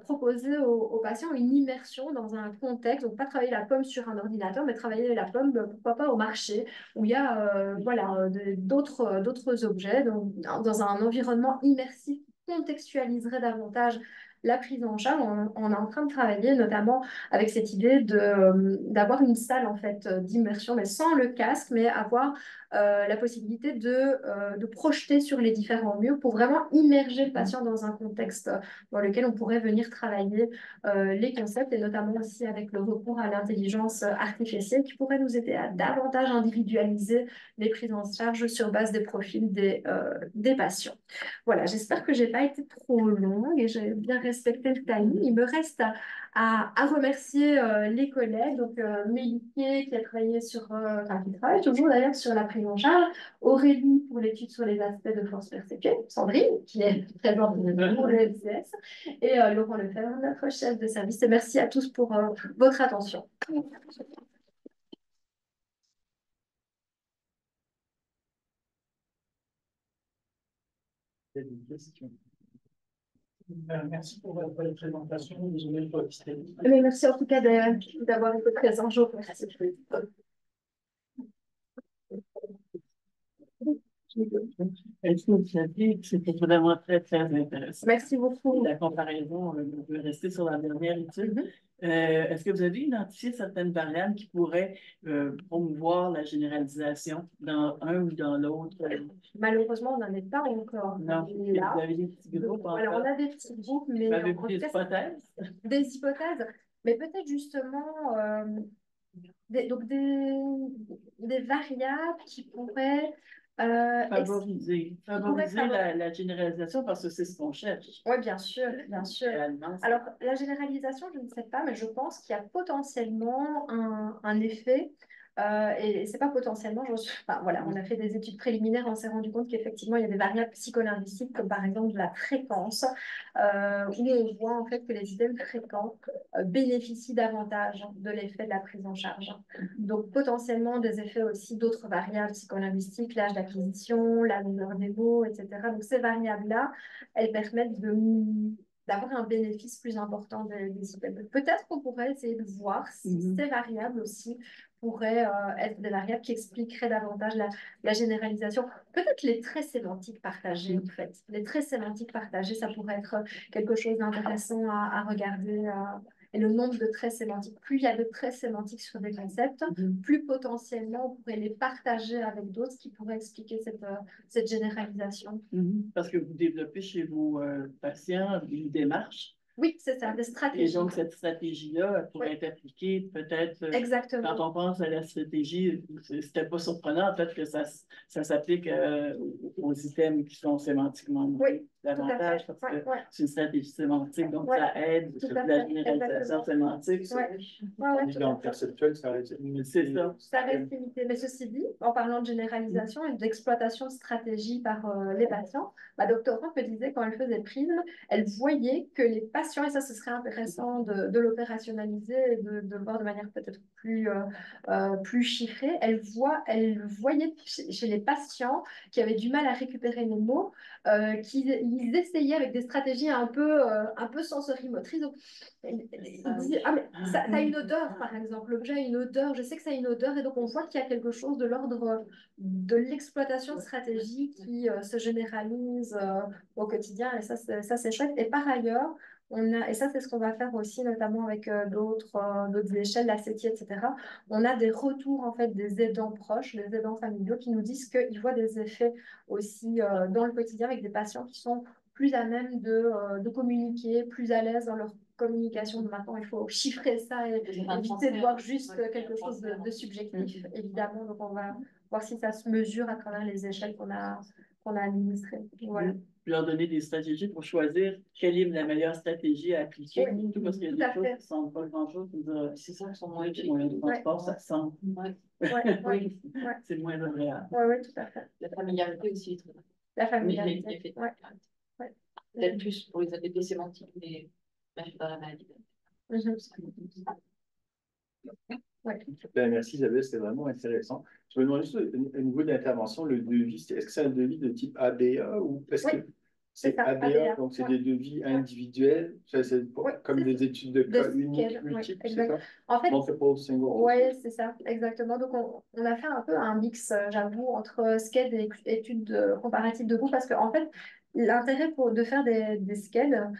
proposer aux patients une immersion dans un contexte, donc pas travailler la pomme sur un ordinateur, mais travailler la pomme, pourquoi pas au marché, où il y a d'autres objets, donc, dans un environnement immersif qui contextualiserait davantage la prise en charge. On est en train de travailler notamment avec cette idée d'avoir une salle en fait d'immersion, mais sans le casque, mais avoir la possibilité de projeter sur les différents murs pour vraiment immerger le patient dans un contexte dans lequel on pourrait venir travailler les concepts et notamment aussi avec le recours à l'intelligence artificielle qui pourrait nous aider à davantage individualiser les prises en charge sur base des profils des patients. Voilà, j'espère que je n'ai pas été trop longue et j'ai bien respecté le timing. Il me reste à remercier les collègues, donc Méliké qui a travaillé enfin, qui travaille toujours d'ailleurs sur la prise en charge, Aurélie pour l'étude sur les aspects de force perceptuelle, Sandrine qui est présente pour le LCS et Laurent Lefebvre, notre chef de service. Et merci à tous pour votre attention. Une question. Merci pour votre présentation. Désolé pour l'hystérie. Mais merci en tout cas d'avoir été présent. Je vous remercie. Est-ce que vous savez que c'était vraiment très, très intéressant? Merci beaucoup. La comparaison, on peut rester sur la dernière étude. Est-ce que vous avez identifié certaines variables qui pourraient promouvoir la généralisation dans un ou dans l'autre? Malheureusement, on n'en est pas encore Non, là. vous avez des petits groupes encore? Alors, on a des petits groupes, mais vous avez des hypothèses? Des hypothèses, mais peut-être justement donc des variables qui pourraient favoriser la généralisation parce que c'est ce qu'on cherche. Oui, bien sûr, bien sûr. Alors, la généralisation, je ne sais pas, mais je pense qu'il y a potentiellement un effet. Et c'est pas potentiellement, enfin, voilà, on a fait des études préliminaires, on s'est rendu compte qu'effectivement, il y a des variables psycholinguistiques, comme par exemple de la fréquence, où on voit en fait que les items fréquents bénéficient davantage de l'effet de la prise en charge. Donc, potentiellement, des effets aussi d'autres variables psycholinguistiques, l'âge d'acquisition, la longueur des mots, etc. Donc, ces variables-là, elles permettent d'avoir un bénéfice plus important des items. Peut-être qu'on pourrait essayer de voir si ces variables aussi pourraient être des variables qui expliqueraient davantage la généralisation. Peut-être les traits sémantiques partagés, en fait. Les traits sémantiques partagés, ça pourrait être quelque chose d'intéressant à regarder. Et le nombre de traits sémantiques, plus il y a de traits sémantiques sur des concepts, plus potentiellement on pourrait les partager avec d'autres qui pourraient expliquer cette généralisation. Parce que vous développez chez vos patients une démarche. Oui, c'est ça, des stratégies. Et donc, cette stratégie-là, elle pourrait être appliquée peut-être. Exactement. Quand on pense à la stratégie, c'était pas surprenant, peut-être que ça s'applique aux items qui sont sémantiquement davantage, parce que c'est une stratégie sémantique, donc ça aide la généralisation sémantique. Dans le perceptuel, ça reste c'est ça. Ça reste limité. Mais ceci dit, en parlant de généralisation et d'exploitation de stratégie par les patients, ma doctorante me disait quand elle faisait Prisme, elle voyait que les patients, et ça ce serait intéressant de l'opérationnaliser et de le voir de manière peut-être plus chiffrée, elle voyait chez les patients qui avaient du mal à récupérer les mots, qu'ils essayaient avec des stratégies un peu sensorimotrices. Donc, ils disaient, ah, mais ça a une odeur, par exemple. L'objet a une odeur, je sais que ça a une odeur, et donc on voit qu'il y a quelque chose de l'ordre de l'exploitation de stratégie qui se généralise au quotidien, et ça c'est chouette. Et par ailleurs, et ça c'est ce qu'on va faire aussi, notamment avec d'autres échelles, la CETI, etc. On a des retours en fait des aidants proches, des aidants familiaux qui nous disent qu'ils voient des effets aussi dans le quotidien avec des patients qui sont plus à même de communiquer, plus à l'aise dans leur communication. Maintenant, il faut chiffrer ça et éviter de voir juste quelque chose de subjectif, évidemment. Donc, on va voir si ça se mesure à travers les échelles qu'on a administrées. Voilà. Leur donner des stratégies pour choisir quelle est la meilleure stratégie à appliquer. Oui, tout parce qu'il y a des choses qui ne semblent pas grand-chose. C'est ça, qui sont moins de transport, ça sent. C'est moins agréable. Oui, tout à fait. La familiarité aussi. La familiarité. Peut-être plus pour les APP sémantiques, mais même dans la maladie. Merci Isabelle, c'était vraiment intéressant. Je me demande juste au niveau d'intervention, le devis, est-ce que c'est un devis de type ABA ou est-ce que c'est ABA, donc c'est des devis individuels, c'est comme des études de cas uniques, multiples, c'est ça? En fait, multiple single. Oui, c'est ça, exactement. Donc, on a fait un peu un mix, j'avoue, entre SCED et études comparatives de groupe, parce qu'en fait, l'intérêt de faire des scales,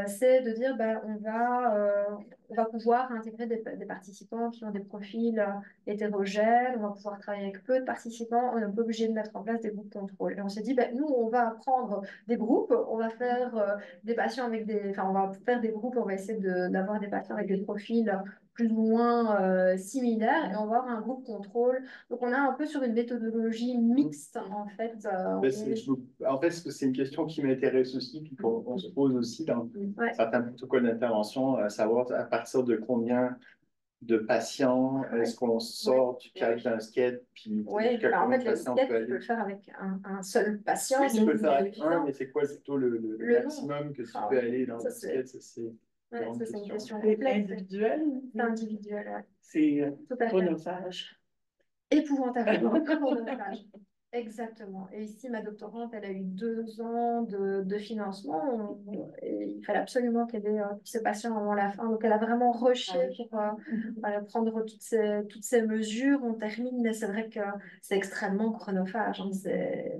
c'est de dire ben, on va pouvoir intégrer des participants qui ont des profils hétérogènes, on va pouvoir travailler avec peu de participants, on n'est pas obligé de mettre en place des groupes contrôle. Et on s'est dit, ben, nous, on va prendre des groupes, on va faire des patients avec enfin, on va faire des groupes, on va essayer d'avoir des patients avec des profils plus ou moins similaires, et on va avoir un groupe contrôle. Donc, on est un peu sur une méthodologie mixte, en fait. En fait, c'est une question qui m'intéresse aussi, puis qu'on se pose aussi dans certains protocoles d'intervention, à savoir à partir de combien de patients est-ce qu'on sort du cadre d'un skate, puis en fait, le skate, tu peux le faire avec un seul patient. Oui, tu peux le faire avec un, mais c'est quoi plutôt le maximum que tu peux aller dans le skate? C'est une question individuelle. C'est individuel, ouais. C'est chronophage. Épouvantablement chronophage. Exactement. Et ici, ma doctorante, elle a eu 2 ans de financement. Et il fallait absolument qu'elle ait tous ses patients avant la fin. Donc, elle a vraiment rushé pour prendre toutes ces mesures. On termine, mais c'est vrai que c'est extrêmement chronophage. Hein.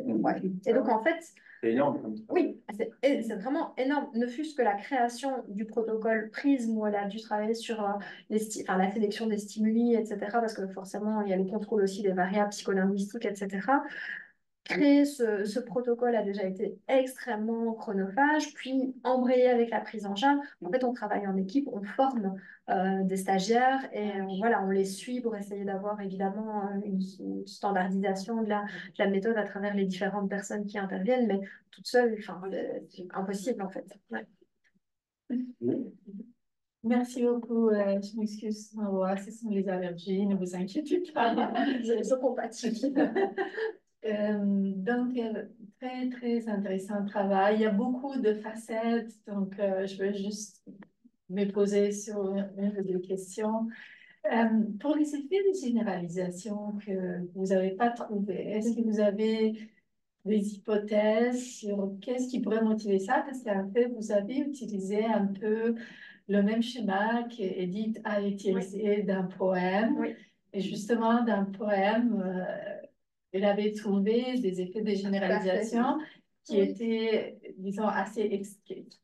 Ouais. Et donc, en fait, c'est énorme. Oui, c'est vraiment énorme. Ne fût-ce que la création du protocole PRISM, où elle a dû travailler sur la sélection des stimuli, etc., parce que forcément, il y a le contrôle aussi des variables psycholinguistiques, etc. Créer ce protocole a déjà été extrêmement chronophage, puis embrayer avec la prise en charge. En fait, on travaille en équipe, on forme des stagiaires et voilà, on les suit pour essayer d'avoir évidemment une standardisation de la méthode à travers les différentes personnes qui interviennent, mais toute seule, c'est impossible en fait. Ouais. Merci beaucoup. Je m'excuse. Ce sont les allergies, ne vous inquiétez pas. Elles sont compatibles. Donc, très, très intéressant travail. Il y a beaucoup de facettes, donc je vais juste me poser sur une ou deux questions. Pour les effets de généralisation que vous n'avez pas trouvés, est-ce que vous avez des hypothèses sur qu'est-ce qui pourrait motiver ça? Parce qu'en fait, vous avez utilisé un peu le même schéma qu'Edith a utilisé d'un poème. Oui. Et justement, d'un poème, elle avait trouvé des effets de généralisation qui étaient, disons,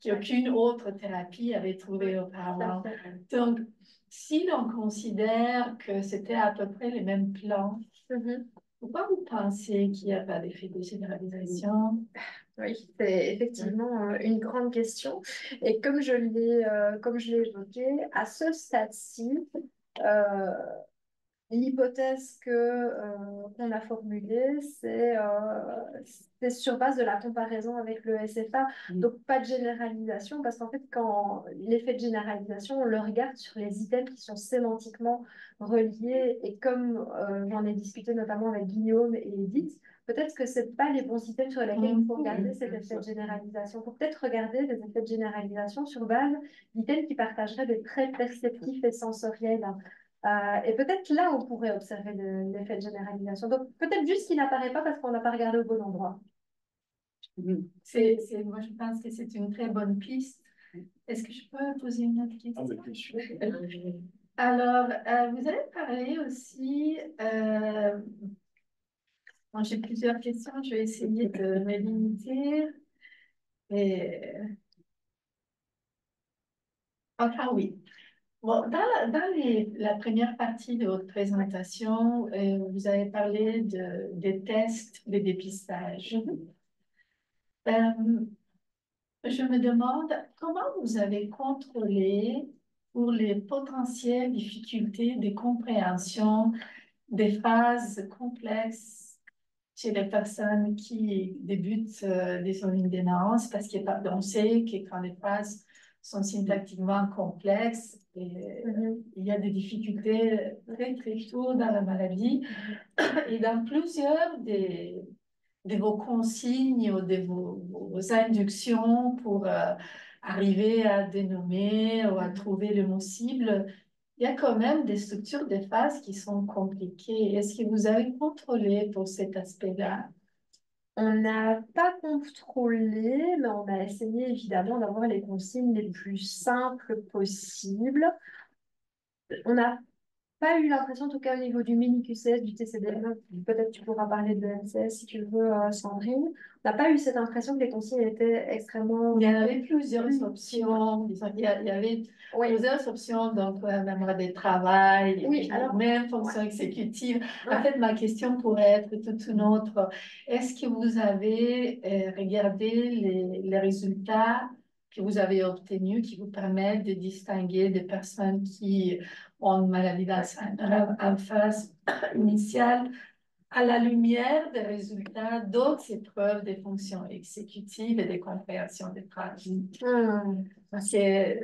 qu'aucune autre thérapie avait trouvé auparavant. Donc, si l'on considère que c'était à peu près les mêmes plans, pourquoi vous pensez qu'il n'y a pas d'effet de généralisation? Oui, c'est effectivement une grande question. Et comme je l'ai évoqué, à ce stade-ci, l'hypothèse qu'on a formulée, c'est sur base de la comparaison avec le SFA. Donc, pas de généralisation, parce qu'en fait, quand l'effet de généralisation, on le regarde sur les items qui sont sémantiquement reliés. Et comme j'en ai discuté notamment avec Guillaume et Edith, peut-être que ce n'est pas les bons items sur lesquels il faut regarder cet effet de généralisation. Il faut peut-être regarder des effets de généralisation sur base d'items qui partageraient des traits perceptifs et sensoriels. Et peut-être là, on pourrait observer l'effet de généralisation. Donc, peut-être juste qu'il n'apparaît pas parce qu'on n'a pas regardé au bon endroit. Moi, je pense que c'est une très bonne piste. Est-ce que je peux poser une autre question? Alors, vous avez parlé aussi... Bon, j'ai plusieurs questions, je vais essayer de me limiter. Enfin, oui. Bon, dans la première partie de votre présentation, vous avez parlé des tests de dépistage. Je me demande comment vous avez contrôlé pour les potentielles difficultés de compréhension des phases complexes chez les personnes qui débutent des origines démence, parce qu'on sait que quand les phases sont syntaxiquement complexes, il y a des difficultés très, très tôt dans la maladie. Et dans plusieurs de vos consignes ou de vos inductions pour arriver à dénommer ou à trouver le mot cible, il y a quand même des structures de phase qui sont compliquées. Est-ce que vous avez contrôlé pour cet aspect-là? On n'a pas contrôlé, mais on a essayé évidemment d'avoir les consignes les plus simples possibles. On n'a pas eu l'impression, en tout cas au niveau du mini QCS, du TCD9, peut-être tu pourras parler de l'MCS si tu veux, Sandrine. On n'a pas eu cette impression que les consignes étaient extrêmement... Il y avait plusieurs options. Disons, il y avait plusieurs options, donc mémoire de travail, oui, alors, même fonction exécutive. En fait, ma question pourrait être toute une autre. Est-ce que vous avez regardé les résultats que vous avez obtenus qui vous permettent de distinguer des personnes qui ont une maladie d'Alzheimer en phase initiale à la lumière des résultats d'autres épreuves des fonctions exécutives et des compréhensions des phrases? Parce que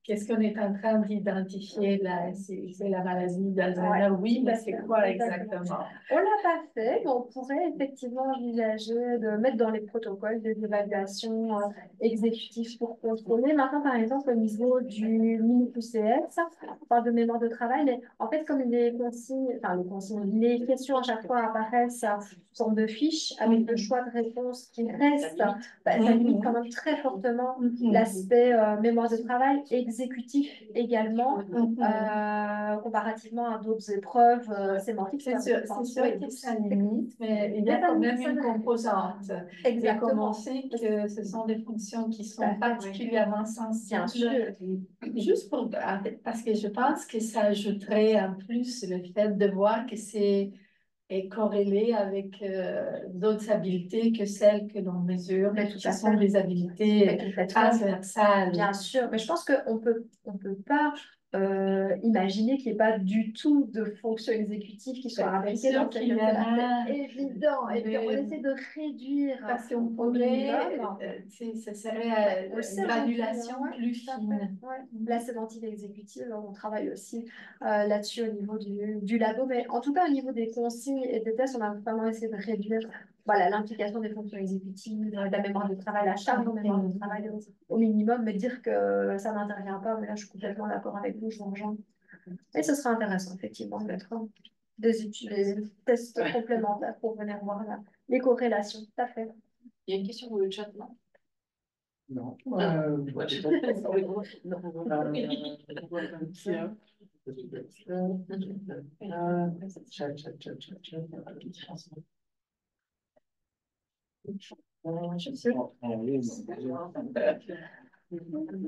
qu'est-ce qu'on est en train d'identifier là? C'est la maladie d'Alzheimer, oui, mais c'est quoi exactement? On ne l'a pas fait, mais on pourrait effectivement envisager de mettre dans les protocoles des évaluations exécutives pour contrôler. Maintenant, par exemple, au niveau du mini-QCS, on parle de mémoire de travail, mais en fait, comme les consignes, les questions à chaque fois apparaissent sous forme de fiches avec le choix de réponse qui reste, ça limite quand même très fortement l'aspect mémoire de travail exécutif également, comparativement à d'autres épreuves sémantiques. C'est sûr que ça limite, mais il y a quand même une composante. Exactement. Et comme on sait que ce sont des fonctions qui sont particulièrement sensibles. Juste pour, parce que je pense que ça ajouterait en plus le fait de voir que c'est est corrélé avec d'autres habiletés que celles que l'on mesure, mais qui sont des habiletés transversales. Bien sûr, mais je pense qu'on on peut pas imaginer qu'il n'y ait pas du tout de fonctions exécutives qui soient impliquées dans cette c'est évident. Et puis on essaie de réduire parce qu'on pourrait, ce serait une granulation plus fine. La sémantique exécutive, on travaille aussi là-dessus au niveau du labo, mais en tout cas au niveau des consignes et des tests, on a vraiment essayé de réduire l'implication des fonctions exécutives, de la mémoire de travail, la charge de mémoire de travail au minimum, mais dire que ça n'intervient pas, mais là je suis complètement d'accord avec vous, Jean-Jean. Et ce sera intéressant, effectivement, de mettre des tests complémentaires pour venir voir les corrélations. Tout à fait. Il y a une question dans le chat, non? Non.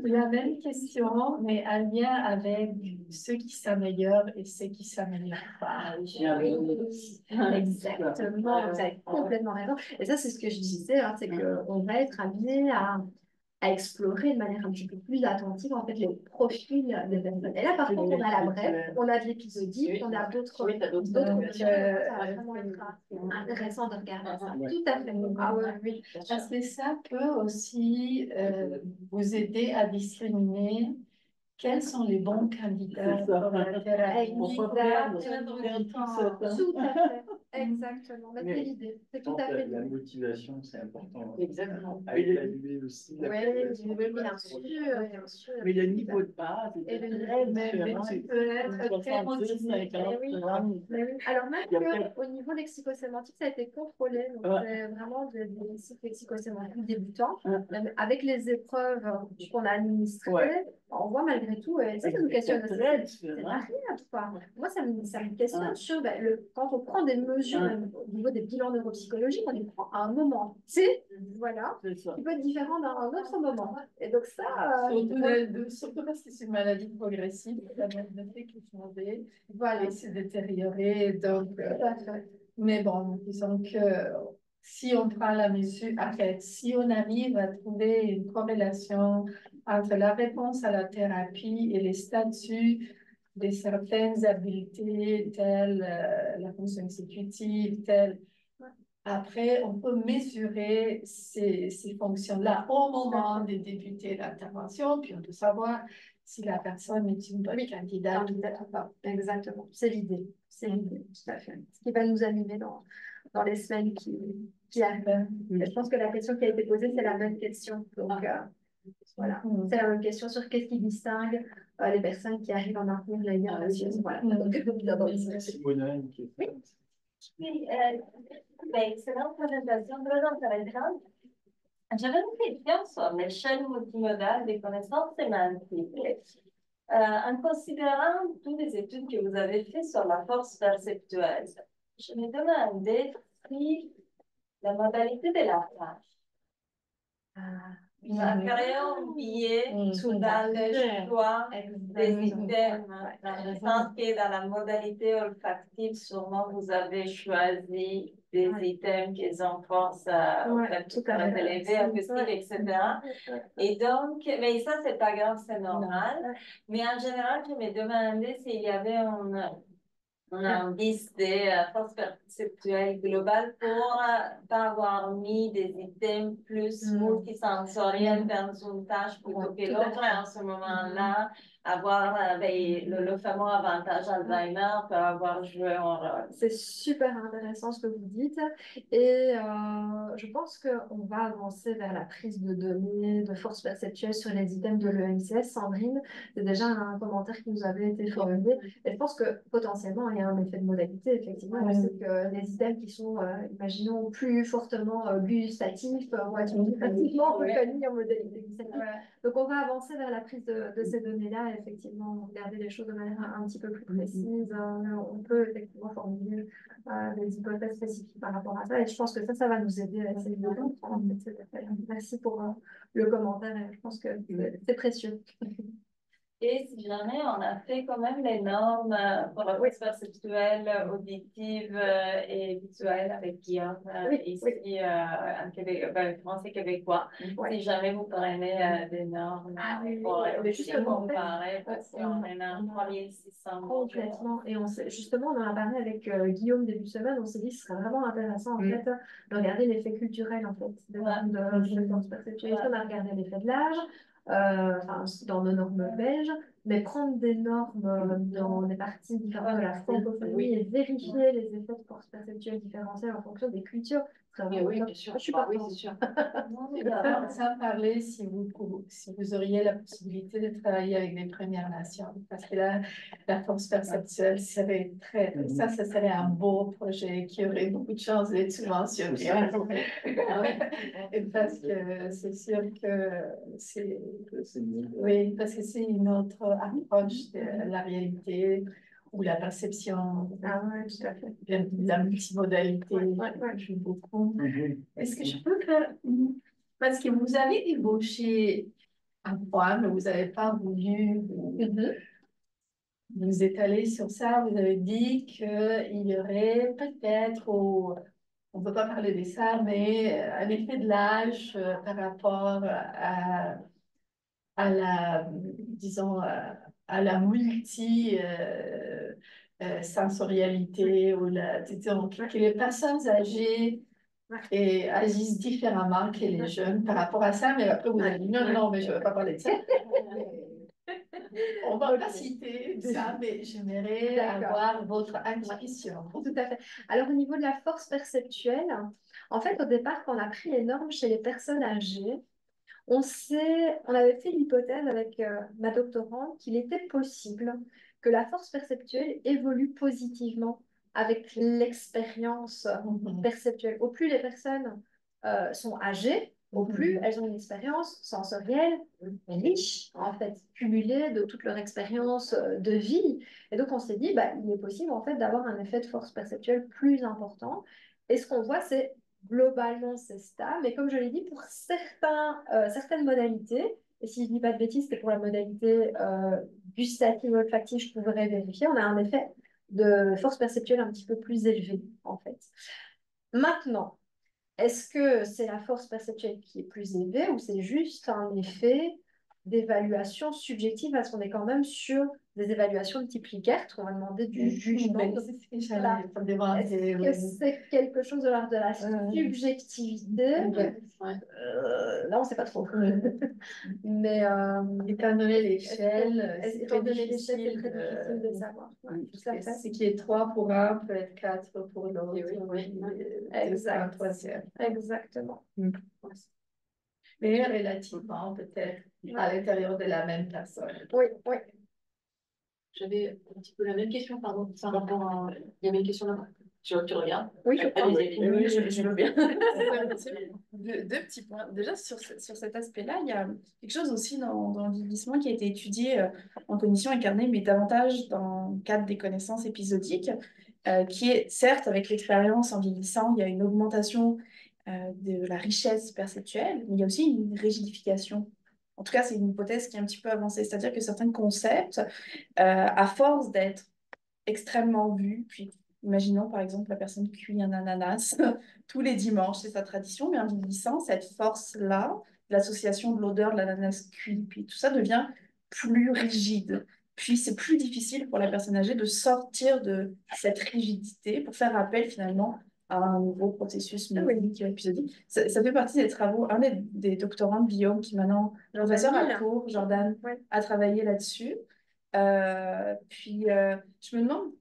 La même question, mais en lien avec ceux qui s'améliorent et ceux qui ne s'améliorent pas. Exactement, vous avez complètement raison. Et ça, c'est ce que je disais, hein, c'est qu'on va être amené à explorer de manière un petit peu plus attentive en fait les profils des personnes. Et là, par contre, on a la brève, on a de l'épisodique, on a d'autres options. Ça va vraiment être intéressant de regarder ça. Tout à fait. Ah ouais, oui. Parce que ça peut aussi vous aider à discriminer quels sont les bons candidats pour la thérapie. Tout à fait. Exactement. C'est l'idée. C'est tout à fait. La motivation, c'est important. Exactement. À évaluer aussi. Oui, bien sûr, bien sûr. Mais le niveau de base et le différent. Tu peux être très motivé. Alors même qu'au niveau lexico-sémantique, ça a été contrôlé. Donc c'est vraiment des cycles lexico-sémantiques débutants. Même avec les épreuves qu'on a administrées, on voit malgré tout, et ça nous questionne aussi. C'est variable, quoi. Moi, ça me questionne sur quand on prend des mesures au niveau des bilans neuropsychologiques, on les prend à un moment T, voilà, qui peut être différent d'un autre moment. Et donc ça... surtout parce que c'est une maladie progressive, la maladie qui changer, voilà. Et s'est détériorée. Donc, mais bon, disons que si on prend la mesure, en fait, si on arrive à trouver une corrélation entre la réponse à la thérapie et les statuts de certaines habiletés, telles la fonction exécutive, telle. Après, on peut mesurer ces fonctions-là au moment de débuter l'intervention, puis on peut savoir si la personne est une bonne candidate ou pas. Exactement, c'est l'idée. C'est l'idée, tout à fait. Ce qui va nous animer dans les semaines qui arrivent. Je pense que la question qui a été posée, c'est la même question. Donc, voilà, c'est la même question sur qu'est-ce qui distingue les personnes qui arrivent en maintenir la hiérarchie. Voilà. Simona, une question. Oui, excellente présentation, très intéressante. J'avais une question sur l'échelle multimodale des connaissances sémantiques. En considérant toutes les études que vous avez faites sur la force perceptuelle, je me demandais si la modalité de la tâche va créer un biais dans le choix des items, dans le sens que dans la modalité olfactive, sûrement vous avez choisi des items qui ont force très élevée, acoustique, etc. Et donc, mais ça, c'est pas grave, c'est normal. Mais en général, je me demandais s'il y avait un indice de force perceptuelle globale pour pas avoir mis des items plus multisensoriels dans une tâche plutôt que l'autre. Et en ce moment-là, avoir le fameux avantage Alzheimer peut avoir joué un rôle. C'est super intéressant ce que vous dites et je pense qu'on va avancer vers la prise de données de force perceptuelle sur les items de l'EMCS. Sandrine, c'est déjà un commentaire qui nous avait été formulé et je pense que potentiellement il y a un effet de modalité. Effectivement, on sait que les items qui sont, imaginons, plus fortement gustatifs vont être plus facilement reconnus en modalité gustative. Donc on va avancer vers la prise de ces données-là, effectivement, regarder les choses de manière un petit peu plus précise. On peut effectivement formuler des hypothèses spécifiques par rapport à ça. Et je pense que ça va nous aider à essayer de comprendre cet effet. Merci pour le commentaire. Je pense que c'est précieux. Et si jamais on a fait quand même les normes pour la force perceptuelle, auditive et visuelle avec Guillaume ici en Québec, français québécois, si jamais vous prenez des normes pour justement comparer, parce qu'on est en 3600 complètement. Et justement, on en a parlé avec Guillaume début de semaine, on s'est dit que ce serait vraiment intéressant en fait de regarder l'effet culturel en fait de force perceptuelle. On a regardé l'effet de l'âge. Dans nos normes belges, mais prendre des normes dans des parties différentes de la francophonie et vérifier les effets de force perceptuelle différentielle en fonction des cultures. Oui, bien sûr. Je suis pas c'est sûr. Sans parler si vous auriez la possibilité de travailler avec les Premières Nations, parce que là, la force perceptuelle serait ça serait un beau projet qui aurait beaucoup de chances d'être subventionné. Et parce que c'est sûr que oui, parce que c'est une autre approche de la réalité ou la perception, tout à fait. la multimodalité, joue beaucoup. Est-ce que je peux faire... Parce que vous avez ébauché un point, mais vous n'avez pas voulu vous étaler sur ça. Vous avez dit qu'il y aurait peut-être, on ne peut pas parler de ça, mais un effet de l'âge par rapport à la, disons, à la sensorialité ou disons, que les personnes âgées agissent différemment que les jeunes par rapport à ça, mais après vous avez dit non, mais je ne veux pas parler de ça. On ne va pas citer ça, mais j'aimerais avoir votre intuition. Tout à fait. Alors, au niveau de la force perceptuelle, en fait, au départ, quand on a pris les normes chez les personnes âgées, on avait fait l'hypothèse avec ma doctorante qu'il était possible que la force perceptuelle évolue positivement avec l'expérience perceptuelle. Au plus les personnes sont âgées, au plus elles ont une expérience sensorielle riche, en fait, cumulée de toute leur expérience de vie. Et donc, on s'est dit, il est possible, en fait, d'avoir un effet de force perceptuelle plus important. Et ce qu'on voit, c'est globalement, c'est stable. Mais comme je l'ai dit, pour certaines modalités, et si je ne dis pas de bêtises, c'est pour la modalité gustative olfactive, je pourrais vérifier, on a un effet de force perceptuelle un petit peu plus élevé, en fait. Maintenant, est-ce que c'est la force perceptuelle qui est plus élevée ou c'est juste un effet d'évaluation subjective parce qu'on est quand même sur des évaluations de type Likert, on va demander du jugement. Est-ce que c'est quelque chose de l'ordre de la subjectivité? Là, on ne sait pas trop. Mais étant donné l'échelle, c'est très difficile de savoir. Ce qui est 3 pour un peut être 4 pour l'autre. Exactement. Mais relativement, peut-être, à l'intérieur de la même personne. Oui. J'avais un petit peu la même question, pardon, par rapport à... Il y avait une question là-bas. Tu regardes? Oui, je crois. Oui, je veux bien. Deux petits points. Déjà, sur cet aspect-là, il y a quelque chose aussi dans le vieillissement qui a été étudié en cognition incarnée, mais davantage dans le cadre des connaissances épisodiques, qui est, certes, avec l'expérience en vieillissant, il y a une augmentation de la richesse perceptuelle, mais il y a aussi une rigidification. En tout cas, c'est une hypothèse qui est un petit peu avancée, c'est-à-dire que certains concepts, à force d'être extrêmement vus, puis imaginons par exemple la personne cuit un ananas tous les dimanches, c'est sa tradition, mais en vieillissant, cette force-là, l'association de l'odeur de l'ananas cuit, puis tout ça devient plus rigide. Puis c'est plus difficile pour la personne âgée de sortir de cette rigidité pour faire appel finalement à un nouveau processus mémorique épisodique. Ça fait partie des travaux, un des doctorants de Guillaume, qui maintenant professeur à cours, Jordan, a travaillé là-dessus. Je me demande,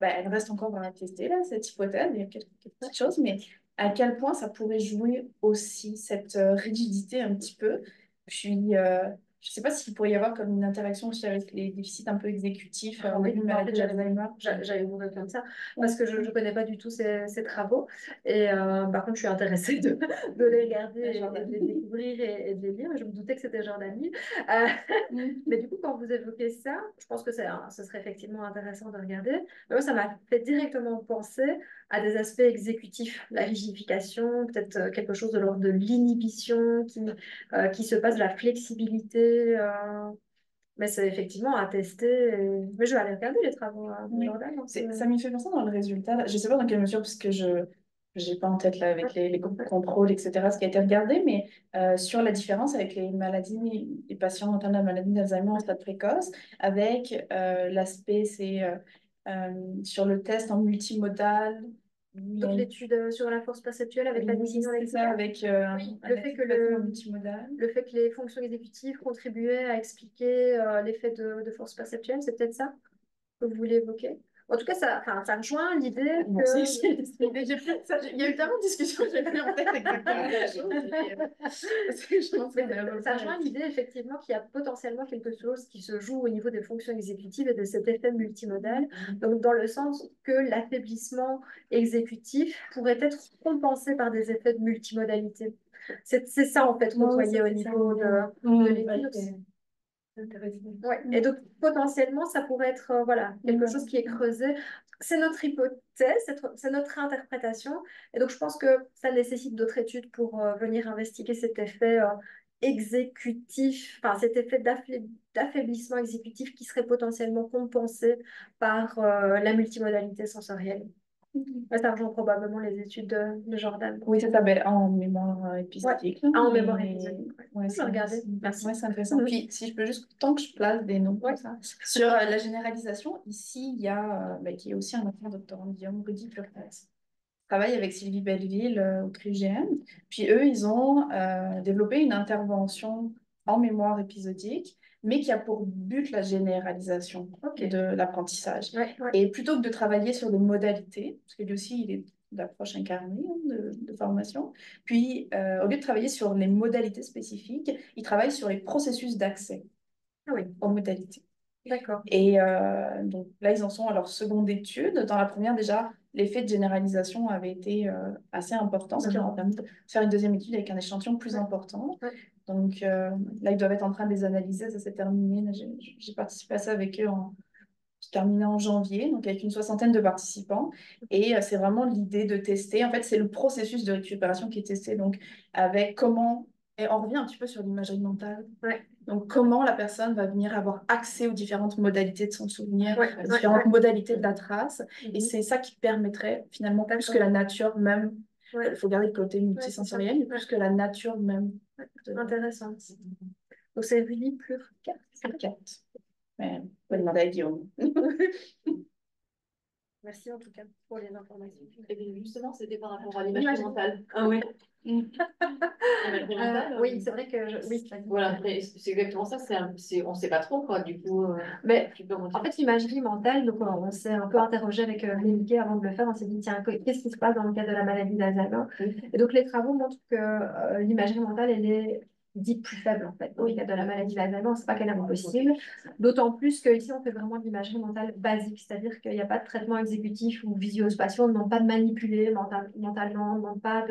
elle reste encore à tester, là, cette hypothèse, il y a quelques petites choses, mais à quel point ça pourrait jouer aussi cette rigidité un petit peu. Je ne sais pas s'il pourrait y avoir comme une interaction aussi avec les déficits un peu exécutifs, maladie d'Alzheimer. J'allais vous répondre ça, parce que je ne connais pas du tout ces travaux. Et par contre, je suis intéressée de les regarder, et de les découvrir et de les lire. Je me doutais que c'était Jordanie. Mais du coup, quand vous évoquez ça, je pense que ce serait effectivement intéressant de regarder. Mais moi, ça m'a fait directement penser à des aspects exécutifs, la rigidification, peut-être quelque chose de l'ordre de l'inhibition qui se passe, de la flexibilité. Mais c'est effectivement à tester. Mais je vais aller regarder les travaux de Jordan. Ça m'y fait penser dans le résultat. Je ne sais pas dans quelle mesure, parce que je n'ai pas en tête là, avec les contrôles, etc., ce qui a été regardé, mais sur la différence avec les patients atteints de la maladie d'Alzheimer en stade précoce, avec l'aspect, sur le test en multimodal. Donc l'étude sur la force perceptuelle avec la décision ça, avec le fait que les fonctions exécutives contribuaient à expliquer l'effet de force perceptuelle, c'est peut-être ça que vous voulez évoquer? En tout cas, ça rejoint l'idée que... Il y a eu tellement de discussions, j'ai plus en tête exactement la chose. Ça rejoint l'idée, effectivement, qu'il y a potentiellement quelque chose qui se joue au niveau des fonctions exécutives et de cet effet multimodal. Donc, dans le sens que l'affaiblissement exécutif pourrait être compensé par des effets de multimodalité. C'est ça, en fait, qu'on voyait au niveau de l'étude. Ouais. Et donc, potentiellement, ça pourrait être quelque chose qui est creusé. C'est notre hypothèse, c'est notre interprétation. Et donc, je pense que ça nécessite d'autres études pour venir investiguer cet effet exécutif, enfin, cet effet d'affaiblissement exécutif qui serait potentiellement compensé par la multimodalité sensorielle. Ça rejoint probablement les études de Jordan. Oui, c'est ça, en mémoire épisodique. En mémoire épisodique. Je vais regarder. Merci. C'est intéressant. Puis, si je peux juste, tant que je place des noms comme ça, sur la généralisation, ici, il y a qui est aussi un auteur doctorant, Guillaume Rudy Plurtès, travaille avec Sylvie Belleville au CRUGM. Puis eux, ils ont développé une intervention en mémoire épisodique, mais qui a pour but la généralisation de l'apprentissage. Et plutôt que de travailler sur des modalités, parce que lui aussi, il est d'approche incarnée de formation, puis au lieu de travailler sur les modalités spécifiques, il travaille sur les processus d'accès aux modalités. D'accord. Et donc là, ils en sont à leur seconde étude. Dans la première, déjà, l'effet de généralisation avait été assez important, ce qui leur a permis de faire une deuxième étude avec un échantillon plus important. Donc là, ils doivent être en train de les analyser, ça s'est terminé. J'ai participé à ça avec eux terminé en janvier, donc avec une 60aine de participants. Et c'est vraiment l'idée de tester. En fait, c'est le processus de récupération qui est testé. Donc, avec comment... Et on revient un petit peu sur l'imagerie mentale. Donc, comment la personne va venir avoir accès aux différentes modalités de son souvenir, aux différentes modalités de la trace. Et c'est ça qui permettrait, finalement, plus que la nature même... Il faut garder le côté multisensoriel, mais plus que la nature même. Intéressant. Donc, c'est Rudy Plurtès. Mais on va demander à Guillaume. Merci en tout cas pour les informations. Et justement, c'était par rapport à l'imagerie mentale. Ah oui. Oui, c'est vrai que voilà, c'est exactement ça. On ne sait pas trop, quoi, du coup. Mais en fait, l'imagerie mentale, donc on s'est un peu interrogé avec Mélanie avant de le faire. On s'est dit, tiens, qu'est-ce qui se passe dans le cas de la maladie d'Alzheimer? Et donc, les travaux montrent que l'imagerie mentale, elle est dite plus faible en fait. Dans le cas de la maladie d'Alzheimer, c'est pas qu'elle est impossible. D'autant plus qu'ici, on fait vraiment de l'imagerie mentale basique, c'est-à-dire qu'il n'y a pas de traitement exécutif ou visio-spatial, on ne demande pas de manipuler mentalement, on ne demande pas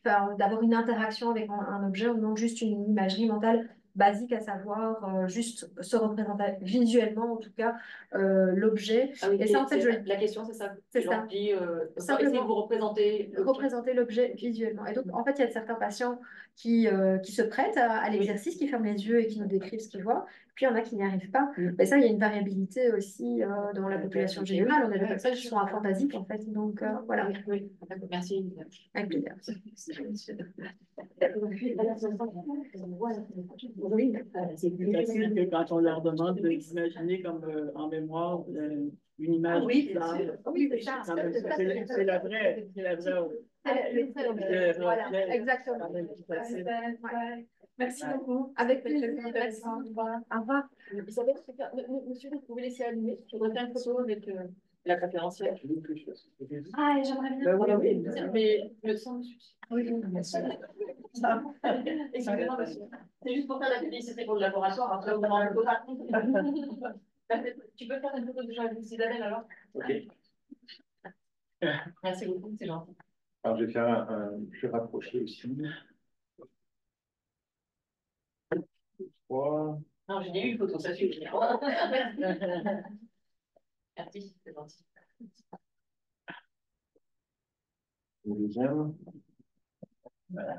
d'avoir une interaction avec un objet, on demande juste une imagerie mentale basique, à savoir juste se représenter visuellement, en tout cas, l'objet. Ah oui, et ça, en fait, la question, c'est ça. C'est ça. Essayer de vous représenter l'objet visuellement. Et donc, en fait, il y a certains patients qui se prêtent à l'exercice, qui ferment les yeux et qui nous décrivent ce qu'ils voient. Puis, il y en a qui n'y arrivent pas. Mais ça, il y a une variabilité aussi dans la population générale. On a des personnes qui sont aphantasiques, en fait. Donc, voilà. Oui, merci. Avec plaisir. C'est plus facile que quand on leur demande d'imaginer comme en mémoire une image. Oui, c'est ça. C'est la vraie. Voilà, exactement. Merci beaucoup. Avec plaisir. Merci. Au revoir. Au revoir. Isabelle, monsieur, vous pouvez laisser allumer. Je voudrais faire une photo avec la conférencière. Ah, et j'aimerais bien. Voilà, oui, mais le sang, monsieur. Oui, merci. Excusez-moi, monsieur. C'est juste pour faire la publicité pour le laboratoire. Après, on a un peu. Tu peux faire une photo de Jean-Luc Isabelle alors? Ok. Merci beaucoup, c'est gentil. Alors, je vais faire je vais rapprocher aussi. 3. Non, j'ai eu une photo, ça suffit. Merci, c'est gentil. Le deuxième. Voilà.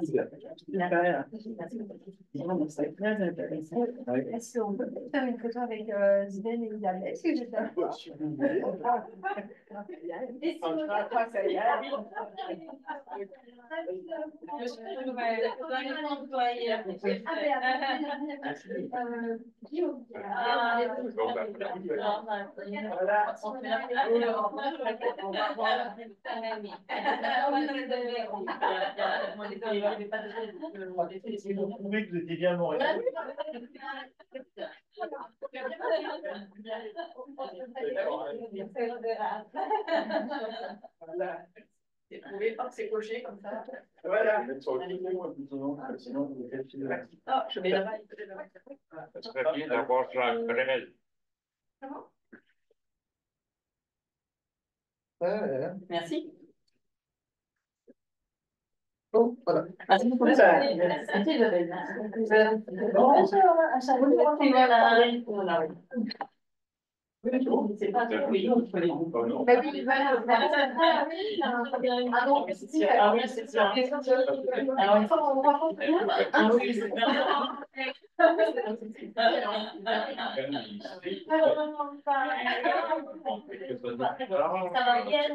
Super. C'est très intéressant. Est-ce qu'on peut faire une photo avec Sven et Isabelle? Est-ce que j'ai fait Si vous voulez. Si vous trouvez que vous étiez bien à Montréal. C'est trouvé, hop, c'est coché comme ça. Voilà. Sinon, vous faites le reste. Ah, je mets là-bas. Ça serait bien d'avoir Jacques Brel. Merci. Bon, voilà. Merci beaucoup. Merci Isabelle. C'est pas trop, oui. Bah oui, voilà. Ah oui, c'est sûr. Ah oui, c'est sûr. Alors, il faut qu'on rencontre. Ah oui, c'est bien. Ça va bien.